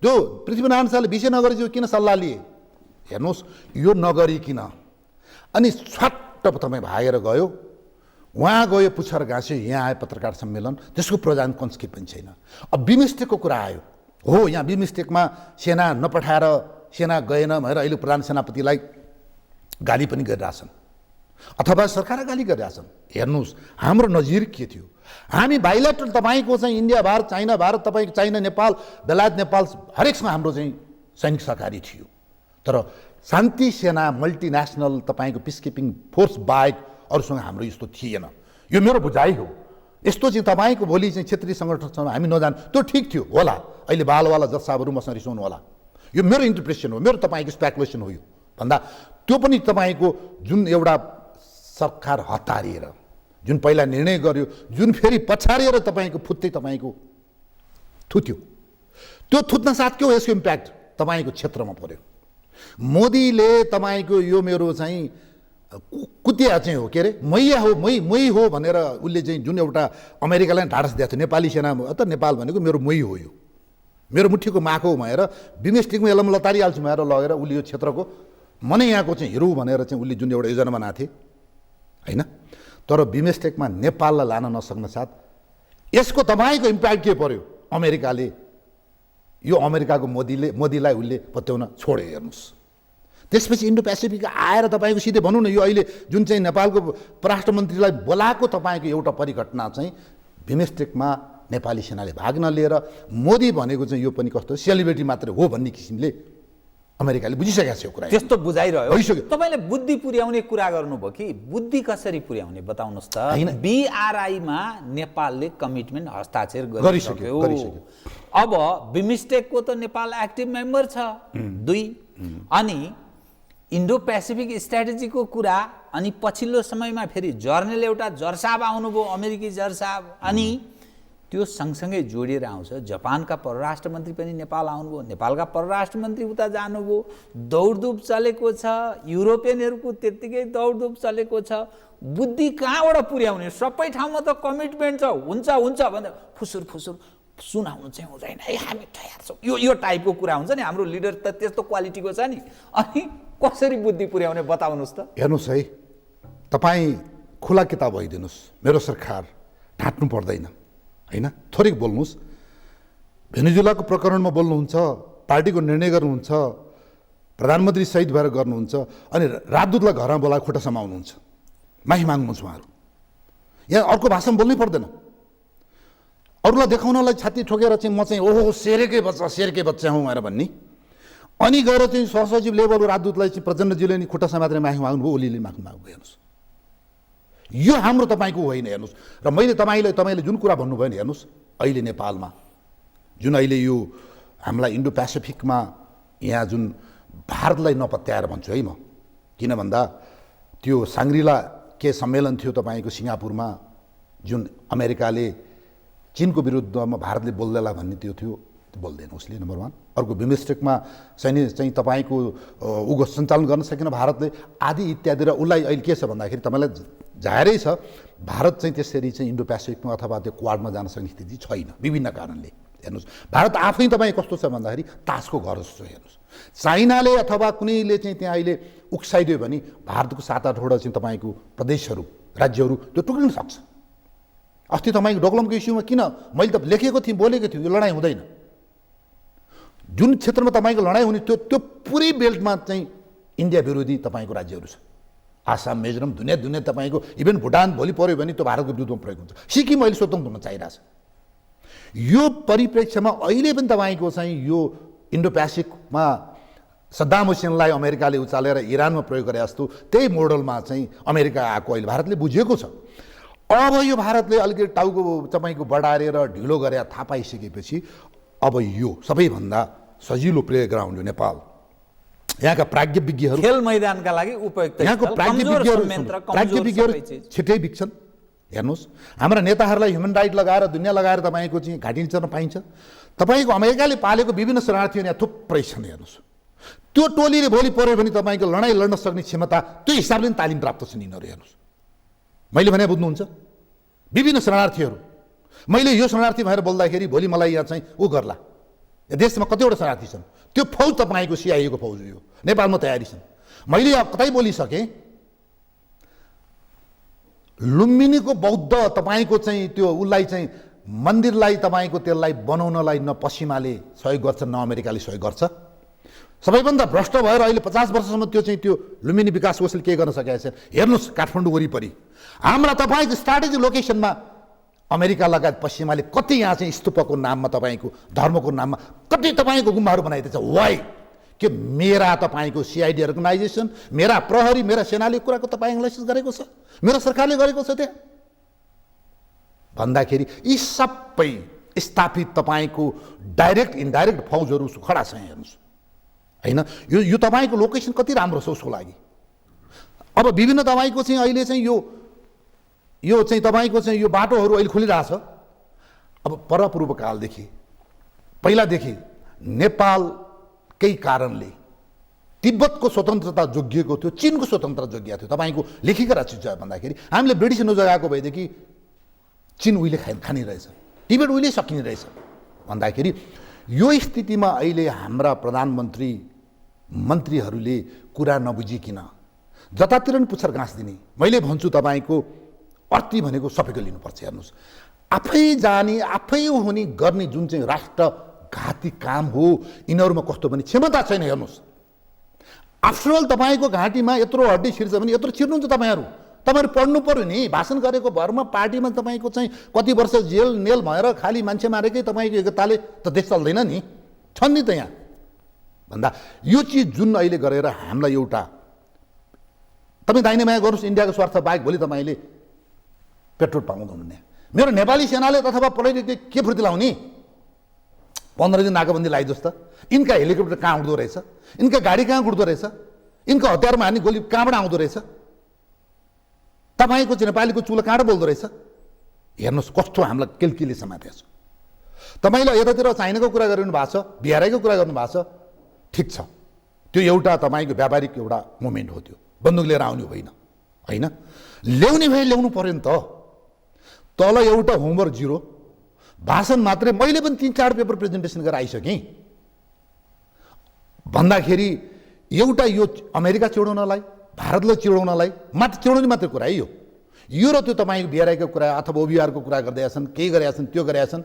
त्यो पृथ्वीनारायण शाहले विषय नगरी किन सल्लाह लिए हेर्नुहोस् यो नगरिकन अनि छट्ट तपाईँ भागेर गयो उहाँ गयो पुच्छर घाँस्यो यहाँ आयो पत्रकार सम्मेलन त्यसको प्रोजान कन्स्के पनि छैन अब बिमस्टेकको कुरा आयो हो यहाँ बिमस्टेकमा सेना नपठाएर सेना गएन भनेर अहिले प्रधान सेनापतिलाई गाली पनि गरिरहेछन् अथवा सरकार गाली गरिरहेछन् हेर्नुहोस् हाम्रो नजिर के थियो हामी बाइलेटरल तपाईँको चाहिँ इन्डिया भारत चाइना भारत तपाईँको चाइना नेपाल बेलायत नेपाल हरेकसँग हाम्रो चाहिँ सैनिक सहकारी थियो तर शान्ति सेना मल्टिनेसनल तपाईँको पिसकिपिङ फोर्स बाहेक अरूसँग हाम्रो यस्तो थिएन यो मेरो बुझाइ हो यस्तो चाहिँ तपाईँको भोलि चाहिँ क्षेत्रीय सङ्गठनसँग हामी नजानु त्यो ठिक थियो होला अहिले बालवाला जज साहबहरू मसँग रिसाउनु होला यो मेरो इन्टरप्रिटेसन हो मेरो तपाईँको स्पेकुलेसन हो यो भन्दा त्यो पनि तपाईँको जुन एउटा सरकार हतारिएर जुन पहिला निर्णय गर्यो जुन फेरि पछारिएर तपाईँको फुत्तै तपाईँको थुत्यो त्यो थुत्न साथ के हो यसको इम्प्याक्ट तपाईँको क्षेत्रमा पर्यो मोदीले तपाईँको यो मेरो चाहिँ कुतिया चाहिँ हो के अरे मैया हो मै हो भनेर उसले चाहिँ जुन एउटा अमेरिकालाई ढाडस दिएको थियो नेपाली सेना त नेपाल भनेको मेरो मै हो यो मेरो मुठीको माखो भनेर बिमस्टेकमा यसलाई म लतारिहाल्छु भनेर लगेर उसले यो क्षेत्रको मनै यहाँको चाहिँ हिरो भनेर चाहिँ उसले जुन एउटा योजना बनाएको थिए होइन तर बिमस्टेकमा नेपाललाई लान नसक्न साथ यसको तपाईँको इम्प्याक्ट के पर्यो अमेरिकाले यो अमेरिकाको मोदीलाई उसले पत्याउन छोड्यो हेर्नुहोस् त्यसपछि इन्डो पेसिफिक आएर तपाईँको सिधै भनौँ न यो अहिले जुन चाहिँ नेपालको परराष्ट्र मन्त्रीलाई बोलाएको तपाईँको एउटा परिघटना चाहिँ बिमस्टेकमा नेपाली सेनाले भाग नलिएर मोदी भनेको चाहिँ यो पनि कस्तो सेलिब्रिटी मात्रै हो भन्ने किसिमले अमेरिकाले बुझिसकेको छ यो कुरा त्यस्तो बुझाइरह्यो तपाईँले बुद्धि पुर्याउने कुरा गर्नुभयो कि बुद्धि कसरी पुर्याउने बताउनुहोस् त BRI-मा नेपालले कमिटमेन्ट हस्ताक्षर गरिसक्यो अब बिमस्टेकको त नेपाल एक्टिभ मेम्बर छ 2 अनि इन्डो पेसिफिक स्ट्राटेजीको कुरा अनि पछिल्लो समयमा फेरि जर्नल एउटा जर्साब आउनुभयो अमेरिकी जर्साब अनि त्यो सँगसँगै जोडिएर आउँछ जापानका परराष्ट्र मन्त्री पनि नेपाल आउनुभयो नेपालका परराष्ट्र मन्त्री उता जानुभयो दौडधुप चलेको छ युरोपियनहरूको त्यत्तिकै दौडधुप चलेको छ बुद्धि कहाँबाट पुर्याउने सबै ठाउँमा त कमिटमेन्ट छ हुन्छ भन्दा फुसुर सुनाउनु चाहिँ हुँदैन है हामी तयार छौँ यो टाइपको कुरा हुन्छ नि हाम्रो लिडर त त्यस्तो क्वालिटीको छ नि अनि कसरी बुद्धि पुर्याउने बताउनुहोस् त हेर्नुहोस् है तपाईँ खुला किताब भइदिनुहोस् मेरो सरकार ढाँट्नु पर्दैन होइन थोरै बोल्नुहोस् भेनेजुलाको प्रकरणमा बोल्नुहुन्छ, पार्टीको निर्णय गर्नुहुन्छ, प्रधानमन्त्री सहित भएर गर्नुहुन्छ, अनि राजदूतलाई घरमा बोलाएर खुट्टा समाउनुहुन्छ, माफी माग्नुहुन्छ उहाँहरू। यहाँ अर्को भाषामा बोल्नै पर्दैन। अरूलाई देखाउनलाई छाती ठोकेर चाहिँ म चाहिँ ओहो शेरकै बच्चा हुँ भनेर भन्ने, अनि गएर चाहिँ सहसचिव लेभलको राजदूतलाई चाहिँ प्रचण्डजीले नि खुट्टा समातेर माफी माग्नुभयो, ओलीले माफी माग्नुभयो। हेर्नुहोस्, यो हाम्रो तपाईँको होइन। हेर्नुहोस्, र मैले तपाईँले जुन कुरा भन्नुभयो नि, हेर्नुहोस् अहिले नेपालमा जुन अहिले यो हामीलाई इन्डो पेसिफिकमा यहाँ जुन भारतलाई नपत्याएर भन्छु है म, किन भन्दा त्यो साङ्ग्रिला के सम्मेलन थियो तपाईँको सिङ्गापुरमा, जुन अमेरिकाले चीनको विरुद्धमा भारतले बोल्दैला भन्ने त्यो थियो, बोल्दैन उसले, नम्बर 1। अर्को बिमस्टेकमा चाहिँ तपाईँको उगो सञ्चालन गर्न सकेन भारतले, आदि इत्यादि। र उसलाई अहिले के छ भन्दाखेरि तपाईँलाई जाहेरै छ भारत चाहिँ त्यसरी चाहिँ इन्डो पेसिफिकमा अथवा त्यो क्वाडमा जान सक्ने स्थिति छैन विभिन्न कारणले। हेर्नुहोस्, भारत आफै तपाईँ कस्तो छ भन्दाखेरि तासको घर जस्तो छ। हेर्नुहोस्, चाइनाले अथवा कुनैले चाहिँ त्यहाँ अहिले उक्साइदियो भने भारतको 7-8वटा चाहिँ तपाईँको प्रदेशहरू, राज्यहरू त्यो टुक्रिन सक्छ। अस्ति तपाईँको डोकलमको इस्युमा किन मैले त लेखेको थिएँ, बोलेको थिएँ, यो लडाइँ हुँदैन। जुन क्षेत्रमा तपाईँको लडाइँ हुने त्यो पुरै बेल्टमा चाहिँ इन्डिया विरोधी तपाईँको राज्यहरू छ। आसाम, मिजोरम, दुनियाँ तपाईँको इभन भुटान भोलि पऱ्यो भने त्यो भारतको विरुद्धमा प्रयोग हुन्छ। सिक्किम अहिले स्वतन्त्र हुन चाहिरहेछ। यो परिप्रेक्ष्यमा अहिले पनि तपाईँको चाहिँ यो इन्डो पेसिफिकमा सद्दाम हुसेनलाई अमेरिकाले उचालेर इरानमा प्रयोग गरे जस्तो त्यही मोडलमा चाहिँ अमेरिका आएको अहिले भारतले बुझेको छ। अब यो भारतले अलिकति टाउको तपाईँको बढारेर ढिलो गरेर थाहा पाइसकेपछि अब यो सबैभन्दा सजिलो प्ले ग्राउन्ड हो नेपाल। यहाँका प्राज्ञविज्ञहरू खेल मैदानका लागि उपयुक्त, यहाँको प्राज्ञविज्ञहरू छिट्टै बिक्छन्। हेर्नुहोस्, हाम्रा नेताहरूलाई ह्युमन राइट लगाएर दुनियाँ लगाएर तपाईँको चाहिँ घाँटी निचार्न पाइन्छ। तपाईँको अमेरिकाले पालेको विभिन्न शरणार्थीहरू यहाँ थुप्रै छन्। हेर्नुहोस्, त्यो टोलीले भोलि पऱ्यो भने तपाईँको लडाइँ लड्न सक्ने क्षमता त्यो हिसाबले पनि तालिम प्राप्त छन् यिनीहरू। हेर्नुहोस्, मैले भने बुझ्नुहुन्छ, विभिन्न शरणार्थीहरू, मैले यो शरणार्थी भएर बोल्दाखेरि भोलि मलाई यहाँ चाहिँ ऊ गर्ला। देशमा कतिवटा शरणार्थी छन्, त्यो फौज तपाईँको सिआइएको फौज हो, यो नेपालमा तयारी छन्। मैले कतै बोलिसकेँ, लुम्बिनीको बौद्ध तपाईँको चाहिँ त्यो उसलाई चाहिँ मन्दिरलाई तपाईँको त्यसलाई बनाउनलाई न पश्चिमाले सहयोग गर्छ न अमेरिकाले सहयोग गर्छ। सबैभन्दा भ्रष्ट भएर अहिले 50 वर्षसम्म त्यो चाहिँ त्यो लुम्बिनी विकास कोषले के गर्न सकेको छैन। हेर्नुहोस्, काठमाडौँ वरिपरि हाम्रा तपाईँको स्ट्राटेजिक लोकेसनमा अमेरिका लगायत पश्चिमाले कति यहाँ चाहिँ स्तूपको नाममा तपाईँको धर्मको नाममा कति तपाईँको गुम्बाहरू बनाइदिएछ। वाइ के मेरा तपाईँको सिआइडी अर्गनाइजेसन, मेरा प्रहरी, मेरा सेनाले कुराको तपाईँ एनालाइसिस गरेको छ, मेरो सरकारले गरेको छ त्यहाँ भन्दाखेरि यी सबै स्थापित तपाईँको डाइरेक्ट इन्डाइरेक्ट फौजहरू खडा छ। हेर्नुहोस् होइन, यो तपाईँको लोकेसन कति राम्रो छ उसको लागि। अब विभिन्न तपाईँको चाहिँ अहिले चाहिँ यो चाहिँ तपाईँको चाहिँ यो बाटोहरू अहिले खुलिरहेछ। अब परपूर्वकालदेखि पहिलादेखि नेपालकै कारणले तिब्बतको स्वतन्त्रता जोगिएको थियो, चीनको स्वतन्त्रता जोगिएको थियो। तपाईँको लेखिएको चिज भन्दाखेरि हामीले ब्रिटिस नजगाएको भएदेखि चीन उहिले खाने रहेछ, तिब्बत उहिले सकिने रहेछ भन्दाखेरि यो स्थितिमा अहिले हाम्रा प्रधानमन्त्री मन्त्रीहरूले कुरा नबुझिकन जतातिर पनि पुच्छर घाँस दिने। मैले भन्छु तपाईँको अर्थी भनेको सबैको लिनुपर्छ। हेर्नुहोस्, आफै जाने आफै हुने गर्ने जुन चाहिँ राष्ट्रघाती काम हो, यिनीहरूमा कस्तो पनि क्षमता छैन। हेर्नुहोस्, आफ्टरअल तपाईँको घाँटीमा यत्रो हड्डी छिर्छ भने यत्रो छिर्नुहुन्छ तपाईँहरू पढ्नु पर्यो नि। भाषण गरेको भरमा पार्टीमा तपाईँको चाहिँ कति वर्ष जेल नेल भएर खाली मान्छे मारेकै तपाईँको एकताले त देश चल्दैन नि, छन् नि त यहाँ भन्दा यो चिज जुन अहिले गरेर हामीलाई एउटा तपाईँ दाहिने माया गर्नुहोस्, इन्डियाको स्वार्थ बाहेक भोलि तपाईँले पेट्रोल पाउँनुहुन्न। मेरो नेपाली सेनाले अथवा प्रहरीले के फुर्ती लाउने, 15 दिन नाकाबन्दी लगाइदियोस् त। यिनका हेलिकप्टर कहाँ उड्दो रहेछ, यिनका गाडी कहाँ उड्दो रहेछ, यिनका हतियारमा हान्ने गोली कहाँबाट आउँदो रहेछ, तपाईँको चाहिँ नेपालीको चुलो कहाँबाट बोल्दो रहेछ। हेर्नुहोस् कस्तो हामीलाई केल्कीले समातेको छ। तपाईँले यतातिर चाइनाको कुरा गरिनु भएको छ, बिहारैको कुरा गर्नु भएको छ, ठिक छ, त्यो एउटा तपाईँको व्यापारिक एउटा मुभमेन्ट हो। त्यो बन्दुक लिएर आउने होइन, होइन ल्याउने भए ल्याउनु पर्यो नि त। तल एउटा होमवर्क 0, भाषण मात्रै। मैले पनि 3-4 पेपर प्रेजेन्टेसन गरेर आइसकेँ भन्दाखेरि एउटा यो अमेरिका चिडाउनलाई, भारतलाई चिडाउनलाई मात्र चिडाउने मात्रै कुरा है यो र त्यो तपाईँको बिआरआईको कुरा अथवा ओबिआरको कुरा गर्दै छन्, केही गरेका छन्, त्यो गरेका छन्।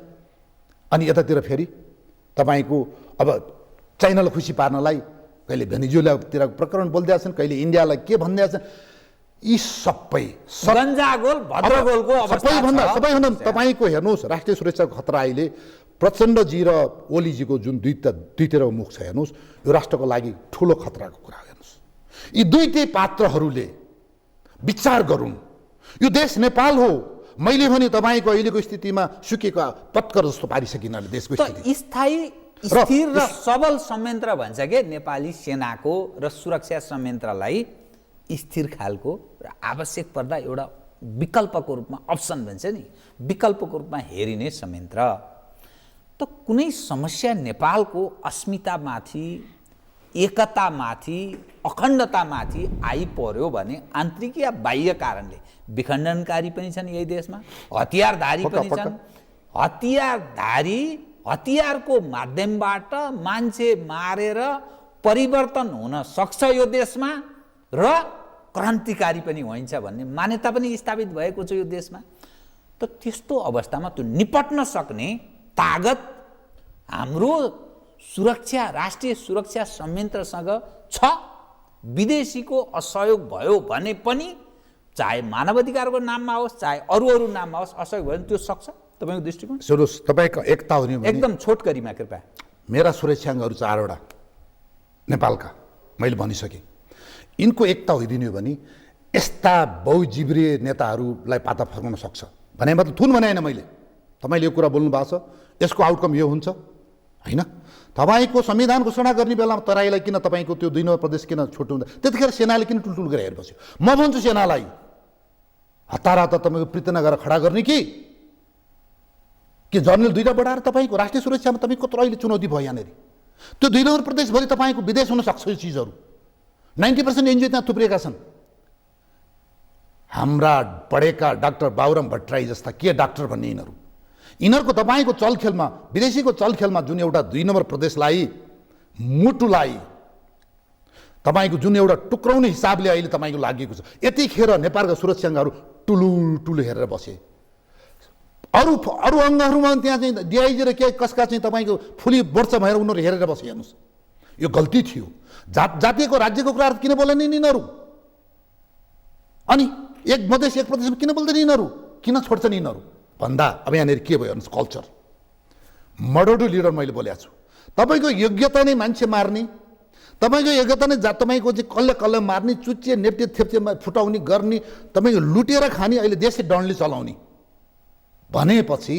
अनि यतातिर फेरि तपाईँको अब चाइनालाई खुसी पार्नलाई कहिले भेनेजुएलातिर प्रकरण बोल्दै छन्, कहिले इन्डियालाई के भन्दै छन्। यी सबै गन्जागोल भद्रगोलको अवस्था सबैभन्दा तपाईँको हेर्नुहोस् राष्ट्रिय सुरक्षाको खतरा अहिले प्रचण्डजी र ओलीजीको जुन दुईतिरको मुख छ हेर्नुहोस्, यो राष्ट्रको लागि ठुलो खतराको कुरा हो। हेर्नुहोस् यी दुईटै पात्रहरूले विचार गरून्, यो देश नेपाल हो। मैले भने तपाईँको अहिलेको स्थितिमा सुकेको पत्कर जस्तो पारिसकिन देशको स्थिति। स्थायी स्थिर र सबल संयन्त्र भन्छ के नेपाली सेनाको र सुरक्षा संयन्त्रलाई स्थिर खालको र आवश्यक पर्दा एउटा विकल्पको रूपमा अप्सन भन्छ नि, विकल्पको रूपमा हेरिने संयन्त्र। त कुनै समस्या नेपालको अस्मितामाथि, एकतामाथि, अखण्डतामाथि आइपर्यो भने आन्तरिक या बाह्य कारणले विखण्डनकारी पनि छन् यही देशमा, हतियारधारी पनि छन्। हतियारको माध्यमबाट मान्छे मारेर परिवर्तन हुन सक्छ यो देशमा र क्रान्तिकारी पनि हुन्छ भन्ने मान्यता पनि स्थापित भएको छ यो देशमा। त त्यस्तो अवस्थामा त्यो निपट्न सक्ने तागत हाम्रो सुरक्षा, राष्ट्रिय सुरक्षा संयन्त्रसँग छ। विदेशीको असहयोग भयो भने पनि, चाहे मानव अधिकारको नाममा होस् चाहे अरू नाममा होस्, असहयोग भयो भने त्यो सक्छ। तपाईँको दृष्टिकोण? सुन्नुहोस्, तपाईँको एकता हुने भने एकदम छोटकरीमा कृपया। मेरा सुरक्षाङ्गहरू 4वटा नेपालका मैले भनिसकेँ। यिनको एकता होइदिनु भने यस्ता बहुजिब्रिय नेताहरूलाई पाता फर्काउन सक्छ भने मतलब थुन भनेन मैले। तपाईँले यो कुरा बोल्नु भएको छ, यसको आउटकम यो हुन्छ होइन। तपाईँको संविधान घोषणा गर्ने बेलामा तराईलाई किन तपाईँको त्यो 2 नम्बर प्रदेश किन छोटो हुँदा त्यतिखेर सेनाले किन टुलटुल गरेर हेरेपछि म भन्छु सेनालाई हतार तपाईँको प्रीति नगरेर खडा गर्ने कि जर्नल 2टा बढाएर तपाईँको राष्ट्रिय सुरक्षामा तपाईँको कत्रो अहिले चुनौती भयो यहाँनिर। त्यो 2 नम्बर प्रदेशभरि तपाईँको विदेश हुन सक्छ यो चिजहरू। 90% एनजिओ त्यहाँ थुप्रिएका छन्। हाम्रा पढेका डाक्टर बाबुराम भट्टराई जस्ता के डाक्टर भन्ने यिनीहरूको तपाईँको चलखेलमा, विदेशीको चलखेलमा जुन एउटा 2 नम्बर प्रदेशलाई मुटुलाई तपाईँको जुन एउटा टुक्राउने हिसाबले अहिले तपाईँको लागेको छ, यतिखेर नेपालका सुरक्षाङ्गहरू टुलु हेरेर बसे। अरू अङ्गहरूमा त्यहाँ चाहिँ डिआइजी र के कसका चाहिँ तपाईँको फुली वर्ष भएर उनीहरू हेरेर बसे। हेर्नुहोस् यो गल्ती थियो। जातिको राज्यको कुराहरू किन बोल्दैन यिनीहरू? अनि एक मधेस एक प्रदेशमा किन बोल्दैन यिनीहरू? किन छोड्छन् यिनीहरू भन्दा अब यहाँनिर के भयो हेर्नुहोस्, कल्चर मडर्डु लिडर मैले बोलेको छु। तपाईँको योग्यता नै मान्छे मार्ने, तपाईँको योग्यता नै तपाईँको चाहिँ कसले मार्ने, चुच्चे नेप्चे थेप्चेमा फुटाउने गर्ने, तपाईँको लुटेर खाने, अहिले देशै डन्डले चलाउने भनेपछि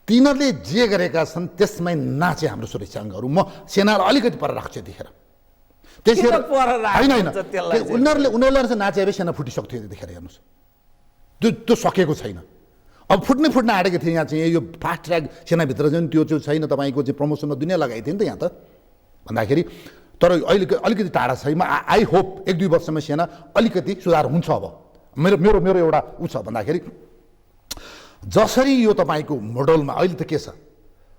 तिनीहरूले जे गरेका छन् त्यसमै नाचे हाम्रो सुरक्षाङ्गहरू। म सेनालाई अलिकति पर राख्छु यतिखेर। त्यसैले होइन उनीहरूले नाचे भए सेना फुटिसक्थ्यो यतिखेर। हेर्नुहोस् त्यो सकेको छैन। अब फुट्न आँटेको थियो यहाँ चाहिँ यो फास्ट ट्र्याक सेनाभित्र चाहिँ त्यो छैन। तपाईँको चाहिँ प्रमोसनमा दुनियाँ लगाएको थियो नि त यहाँ त भन्दाखेरि। तर अहिले अलिकति टाढा छ। आई होप 1-2 वर्षमा सेना अलिकति सुधार हुन्छ। अब मेरो एउटा उ छ भन्दाखेरि जसरी यो तपाईँको मोडलमा अहिले त के छ,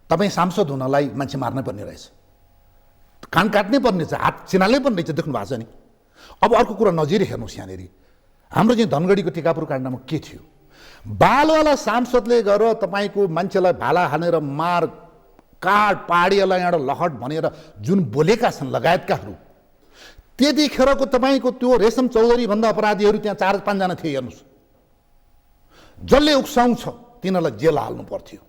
तपाईँ सांसद हुनलाई मान्छे मार्नै पर्ने रहेछ, कान काट्नै पर्ने छ, हात चिनाल्नै पर्ने रहेछ। देख्नु भएको छ नि। अब अर्को कुरा नजिरै हेर्नुहोस्, यहाँनिर हाम्रो चाहिँ धनगढीको टिकापुर काण्डमा के थियो? बालवाला सांसदले गएर तपाईँको मान्छेलाई भाला हानेर मार काट पाहाडीलाई यहाँ लहट भनेर जुन बोलेका छन् लगायतकाहरू, त्यतिखेरको तपाईँको त्यो रेशम चौधरी भन्दा अपराधीहरू त्यहाँ 4-5 जना थिए। हेर्नुहोस् जसले उक्साउँछ तिनीहरूलाई जेल हाल्नु पर्थ्यो।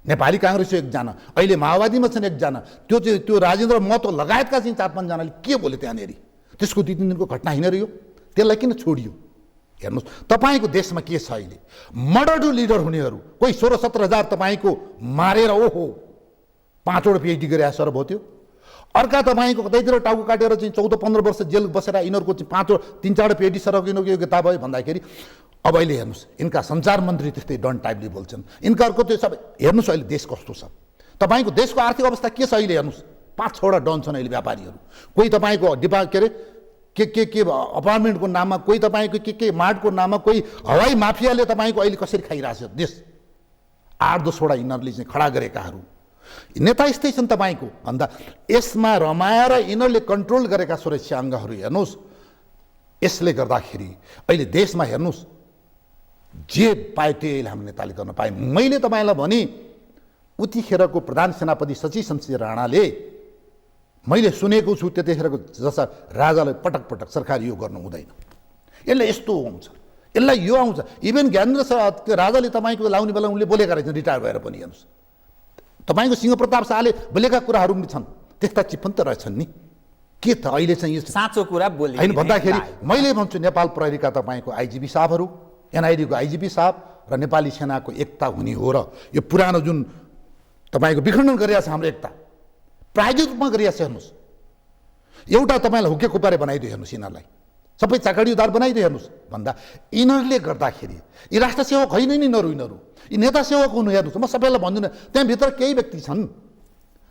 नेपाली काङ्ग्रेसको 1 जना, अहिले माओवादीमा छन् 1 जना, त्यो राजेन्द्र महतो लगायतका चाहिँ 4-5 जनाले के बोले त्यहाँनिर? त्यसको 2-3 दिनको घटना होइन र यो? त्यसलाई किन छोडियो? हेर्नुहोस् तपाईँको देशमा के छ अहिले? मडर्डु लिडर हुनेहरू कोही 16-17 हजार तपाईँको मारेर ओहो 5वटा PhD गरे सर भयो त्यो। अर्का तपाईँको कतैतिर टाउको काटेर चाहिँ 14-15 वर्ष जेल बसेर यिनीहरूको चाहिँ 3-4 PhD सरको यिनीहरूको योग्यता भयो भन्दाखेरि अब अहिले हेर्नुहोस् यिनका सञ्चार मन्त्री त्यस्तै डन टाइपले बोल्छन्। यिनकाहरूको त्यो सबै हेर्नुहोस् अहिले देश कस्तो छ। तपाईँको देशको आर्थिक अवस्था के छ अहिले? हेर्नुहोस् 5-6वटा डन छन् अहिले व्यापारीहरू। कोही तपाईँको के अपार्टमेन्टको नाममा, कोही तपाईँको के मार्टको नाममा, कोही हवाई माफियाले तपाईँको अहिले कसरी खाइरहेछ देश। 8-10वटा यिनीहरूले चाहिँ खडा गरेकाहरू नेता यस्तै छन् तपाईँको भन्दा। यसमा रमाएर यिनीहरूले कन्ट्रोल गरेका सुरक्षा अङ्गहरू हेर्नुहोस्। यसले गर्दाखेरि अहिले देशमा हेर्नुहोस् जे पाए त्यही अहिले हाम्रो नेताले गर्न पाए। मैले तपाईँलाई भने उतिखेरको प्रधान सेनापति सचिव शमशेर राणाले मैले सुनेको छु त्यतिखेरको जस्ता राजालाई पटक पटक सरकार यो गर्नु हुँदैन, यसले यस्तो आउँछ, यसलाई यो आउँछ। इभन ज्ञानेन्द्र राजाले तपाईँको लाउने बेला उनले बोलेका रहेछन् रिटायर भएर पनि। हेर्नुहोस्, तपाईँको सिंहप्रताप शाहले बोलेका कुराहरू पनि छन्, त्यस्ता चिपन्त रहेछन् नि। के त अहिले चाहिँ यो साँचो कुरा बोले होइन भन्दाखेरि मैले भन्छु नेपाल प्रहरीका तपाईँको आइजिपी साहबहरू, एनआइडीको आइजिपी साहब र नेपाली सेनाको एकता हुने हो। र यो पुरानो जुन तपाईँको विखण्डन गरिरहेको छ हाम्रो एकता, प्रायोगिक रूपमा गरिरहेको छ। हेर्नुहोस्, एउटा तपाईँलाई हुके खुपारे बनाइदियो, हेर्नुहोस् यिनीहरूलाई सबै चाकडीदार बनाइदियो हेर्नुहोस् भन्दा यिनीहरूले गर्दाखेरि यी राष्ट्र सेवक होइन नि यिनीहरू, यी नेता सेवक हुनु। हेर्नुहोस्, म सबैलाई भन्दिनँ, त्यहाँभित्र केही व्यक्ति छन्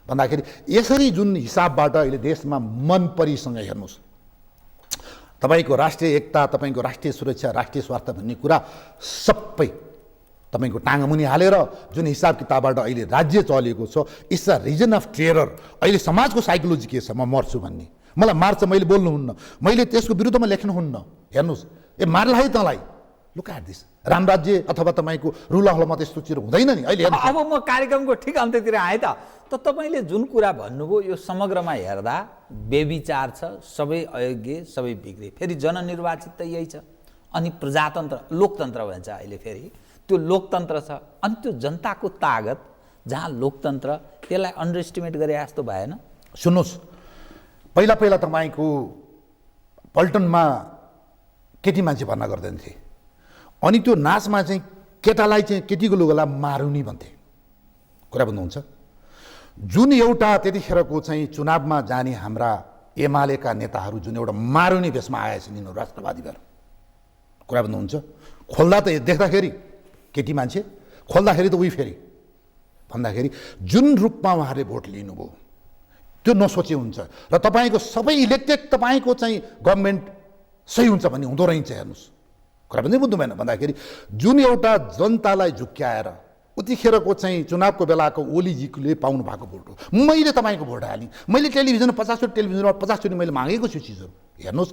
भन्दाखेरि यसरी जुन हिसाबबाट अहिले देशमा मन परिसँग हेर्नुहोस्, तपाईँको राष्ट्रिय एकता, तपाईँको राष्ट्रिय सुरक्षा, राष्ट्रिय स्वार्थ भन्ने कुरा सबै तपाईँको टाँगामुनि हालेर जुन हिसाब किताबबाट अहिले राज्य चलेको छ, it's a region of terror. अहिले समाजको साइकोलोजी के छ, म मर्छु भन्ने, मलाई मार्छ मैले बोल्नुहुन्न, मैले त्यसको विरुद्धमा लेख्नुहुन्न। हेर्नुहोस्, ए मार्ला है तँलाई, लुक एट दिस राम राज्य अथवा तपाईँको रुल अफ लमा त्यस्तो चिरो हुँदैन नि अहिले। अब म कार्यक्रमको ठिक अन्त्यतिर आएँ त तपाईँले जुन कुरा भन्नुभयो यो समग्रमा हेर्दा बेविचार छ, सबै अयोग्य, सबै बिग्रे। फेरि जननिर्वाचित त यही छ, अनि प्रजातन्त्र लोकतन्त्र भन्छ अहिले, फेरि त्यो लोकतन्त्र छ। अनि त्यो जनताको तागत जहाँ लोकतन्त्र, त्यसलाई अन्डर एस्टिमेट गरे जस्तो भएन। सुन्नुहोस्, पहिला पहिला तपाईँको पल्टनमा केटी मान्छे भर्ना गर्दैन थिए, अनि त्यो नाचमा चाहिँ केटालाई चाहिँ केटीको लुगालाई मारुनी भन्थे, कुरा बुझ्नुहुन्छ। जुन एउटा त्यतिखेरको चाहिँ चुनावमा जाने हाम्रा एमालेका नेताहरू जुन एउटा मारुनी भेषमा आएछन् यिनीहरू राष्ट्रवादी भएर, कुरा बुझ्नुहुन्छ। खोल्दा त देख्दाखेरि केटी मान्छे, खोल्दाखेरि त उही फेरि भन्दाखेरि जुन रूपमा उहाँहरूले भोट लिनुभयो त्यो नसोचे हुन्छ। र तपाईँको सबै इलेक्टेड तपाईँको चाहिँ गभर्मेन्ट सही हुन्छ भन्ने हुँदो रहेछ। हेर्नुहोस्, कुरा पनि बुझ्नु भएन भन्दाखेरि जुन एउटा जनतालाई झुक्क्याएर उतिखेरको चाहिँ चुनावको बेलाको ओलीजीले पाउनु भएको भोट हो। मैले तपाईँको भोट हालेँ, मैले टेलिभिजनमा 50 टेलिभिजनमा 50 मैले मागेको छु चिजहरू। हेर्नुहोस्,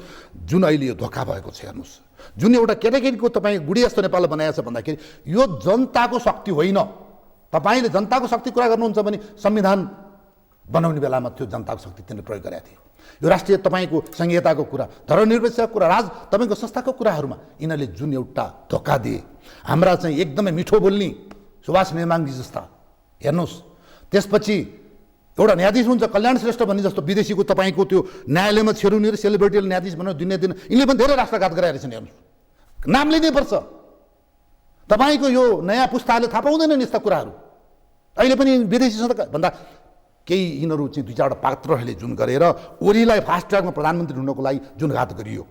जुन अहिले यो धोका भएको छ, हेर्नुहोस् जुन एउटा केटाकेटीको तपाईँ गुडी जस्तो नेपाललाई बनाएको छ भन्दाखेरि यो जनताको शक्ति होइन। तपाईँले जनताको शक्ति कुरा गर्नुहुन्छ भने संविधान बनाउने बेलामा त्यो जनताको शक्ति तिनीहरूले प्रयोग गरेका थिए। यो राष्ट्रिय तपाईँको संहिताको कुरा, धर्मनिरपेक्षको कुरा, तपाईँको संस्थाको कुराहरूमा यिनीहरूले जुन एउटा धोका दिए, हाम्रा चाहिँ एकदमै मिठो बोल्ने सुभाष नेमाङजी जस्ता, हेर्नुहोस् त्यसपछि एउटा न्यायाधीश हुन्छ कल्याण श्रेष्ठ भन्ने जस्तो विदेशीको तपाईँको त्यो न्यायालयमा छेरुनी र सेलिब्रिटीले न्यायाधीश भनेर दुनियाँ दिन यिनले पनि धेरै राष्ट्रघात गराइरहेछन्। हेर्नुहोस्, नाम लिनैपर्छ। तपाईँको यो नयाँ पुस्ताले थाहा पाउँदैनन् यस्ता कुराहरू। अहिले पनि विदेशीसँग भन्दा केही यिनीहरू चाहिँ दुई चारवटा पात्रहरूले जुन गरेर ओलीलाई फास्ट ट्र्याकमा प्रधानमन्त्री हुनको लागि जुन घात गरियो,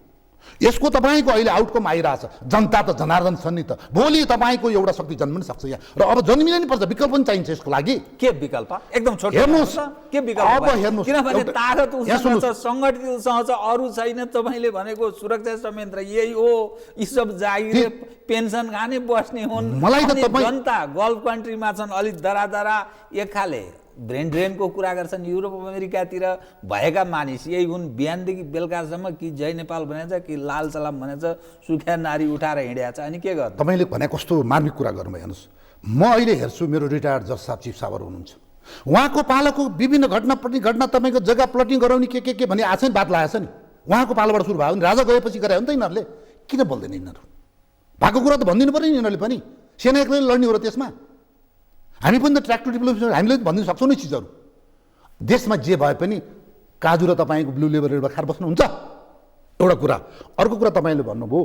यसको तपाईँको अहिले आउटकम आइरहेछ। जनता त जनार्दन छन् नि त, भोलि तपाईँको एउटा शक्ति जन्मिन सक्छ यहाँ, र अब जन्मिनै पर्छ, विकल्प पनि चाहिन्छ यसको लागि। के विकल्प? एकदम छोटो हेर्नुहोस्, के विकल्प? अब हेर्नुहोस्, किनभने ताकत उसँग छ, सङ्गठित उसँग छ, अरू छैन। तपाईँले भनेको सुरक्षा संयन्त्र यही हो, यी सब जागिर पेन्सन खाने बस्ने हुन्। मलाई त जनता गल्फ कन्ट्रीमा छन्, अलिक दरा एक खाले ब्रेन ड्रेनको कुरा गर्छन्। युरोप अमेरिकातिर भएका मानिस यही हुन्, बिहानदेखि बेलुकासम्म कि जय नेपाल भनेछ कि लाल सलाम भनेछ, सुख्या नारी उठाएर हिँडेको छ। अनि के गर्नु? तपाईँले भने कस्तो मार्मिक कुरा गर्नुभयो। हेर्नुहोस्, म अहिले हेर्छु मेरो रिटायर्ड जज साहब चिफ साहबहरू हुनुहुन्छ, उहाँको पालाको विभिन्न घटना तपाईँको जग्गा प्लटिङ गराउने के भन्ने आछ नि, बात लागेको छ नि, उहाँको पालाबाट सुरु भयो नि, राजा गएपछि गरे हो नि त यिनीहरूले। किन बोल्दैन यिनीहरू? भएको कुरा त भनिदिनु पऱ्यो नि यिनीहरूले पनि, सेना एक्लै लड्ने हो र त्यसमा हामी पनि त ट्र्याक टु डिप्लोमेसी हामीले भनिदिनु सक्छौँ नि चिजहरू। देशमा जे भए पनि काजु र तपाईँको ब्लू लेबर रेडमा खाएर बस्नुहुन्छ, एउटा कुरा। अर्को कुरा तपाईँले भन्नुभयो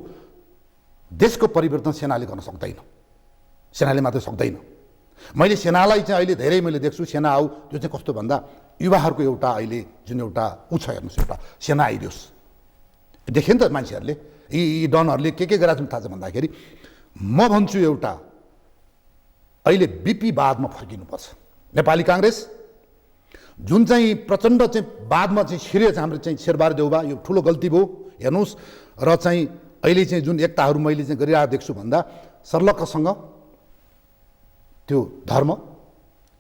देशको परिवर्तन सेनाले गर्न सक्दैन, सेनाले मात्रै सक्दैन। मैले सेनालाई चाहिँ अहिले धेरै मैले देख्छु, सेना आऊ त्यो चाहिँ कस्तो भन्दा युवाहरूको एउटा अहिले जुन एउटा ऊ छ, हेर्नुहोस् एउटा सेना आइदियोस्, देखेँ नि त मान्छेहरूले, यी डनहरूले के गरेका छन् थाहा छ भन्दाखेरि, म भन्छु एउटा अहिले बिपीवादमा फर्किनुपर्छ। नेपाली काङ्ग्रेस जुन चाहिँ प्रचण्ड चाहिँ वादमा चाहिँ छिरेछ, हाम्रो चाहिँ शेरबहादुर देउबा, यो ठुलो गल्ती भयो। हेर्नुहोस्, र चाहिँ अहिले चाहिँ जुन एकताहरू मैले चाहिँ गरिरहेको देख्छु भन्दा सर्लक्कसँग त्यो धर्म,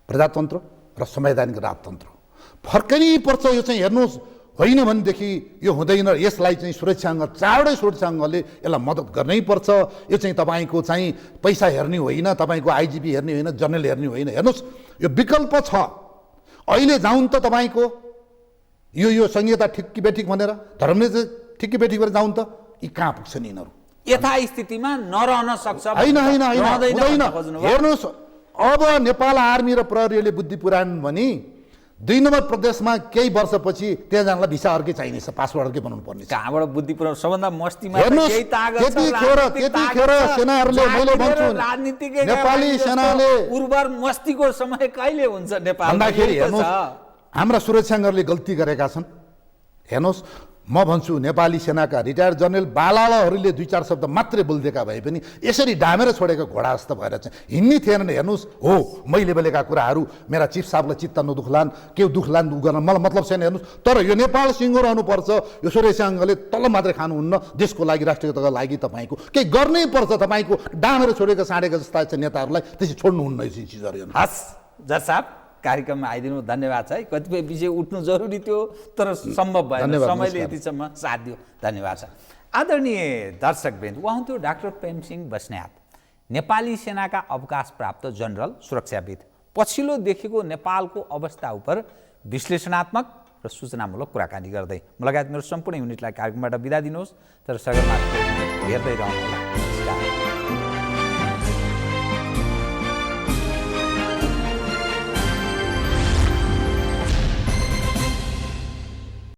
प्रजातन्त्र र संवैधानिक राजतन्त्र फर्कै पर्छ। यो चाहिँ हेर्नुहोस्, होइन भनेदेखि यो हुँदैन, यसलाई चाहिँ चाँडै सुरक्षाङ्गले यसलाई मद्दत गर्नै पर्छ। यो चाहिँ तपाईँको चाहिँ पैसा हेर्ने होइन, तपाईँको आइजिपी हेर्ने होइन, जनरल हेर्ने होइन। हेर्नुहोस्, यो विकल्प छ। अहिले जाउन् त तपाईँको यो संहिता ठिक्की बेठिक भनेर, धर्मले चाहिँ ठिक्की बेठिक भनेर जाउन् त, यी कहाँ पुग्छन् यिनीहरू? यथास्थितिमा नरहन सक्छ होइन हेर्नुहोस्, अब नेपाल आर्मी र प्रहरीले बुद्धि पुराण भने 2 नम्बर प्रदेशमा केही वर्षपछि त्यहाँ जानलाई भिसा अर्कै चाहिने छ, पासपोर्ट अर्कै बनाउनु पर्ने छ। कहाँबाट बुद्धि पुऱ्याउनु? सबभन्दा मस्तीमा हेर्नुहोस्, त्यतिखेर सेनाहरूले, मैले भन्छु नेपाली सेनाले उर्वर मस्तीको समय कहिले हुन्छ नेपाल भन्दाखेरि हेर्नुहोस्, हाम्रा सुरक्षाङ्गहरूले गल्ती गरेका छन्। हेर्नुहोस्, म भन्छु नेपाली सेनाका रिटायर्ड जनरल बालालहरूले 2-4 शब्द मात्रै बोलिदिएका भए पनि यसरी डामेर छोडेको घोडा जस्तो भएर चाहिँ हिँड्ने थिएन। हेर्नुहोस्, हो मैले बोलेका कुराहरू मेरा चिफ साहबलाई चित्त नदुख्लान्, के दुख्लान् गर्न मलाई मतलब छैन। हेर्नुहोस्, तर यो नेपाल सिङ्गो रहनुपर्छ। यो सुरक्षाङ्गले तल मात्रै खानुहुन्न, देशको लागि, राष्ट्रियताको लागि तपाईँको केही गर्नै पर्छ। तपाईँको डामेर छोडेको साँडेको जस्ता चाहिँ नेताहरूलाई त्यसरी छोड्नुहुन्न यो चिजहरू। हस् जज साहब, कार्यक्रममा आइदिनु धन्यवाद छ है। कतिपय विषय उठ्नु जरुरी थियो तर सम्भव भएन, समयले यतिसम्म साथ दियो। धन्यवाद छ। आदरणीय दर्शकवृन्द, उहाँ हुनुहुन्थ्यो डाक्टर प्रेमसिंह बस्नेत, नेपाली सेनाका अवकाश प्राप्त जनरल सुरक्षाविद। पछिल्लो देखेको नेपालको अवस्था उप विश्लेषणात्मक र सूचनामूलक कुराकानी गर्दै म लगायत मेरो सम्पूर्ण युनिटलाई कार्यक्रमबाट बिदा दिनुहोस्। तर सगरमाथा हेर्दै रहनुहोला।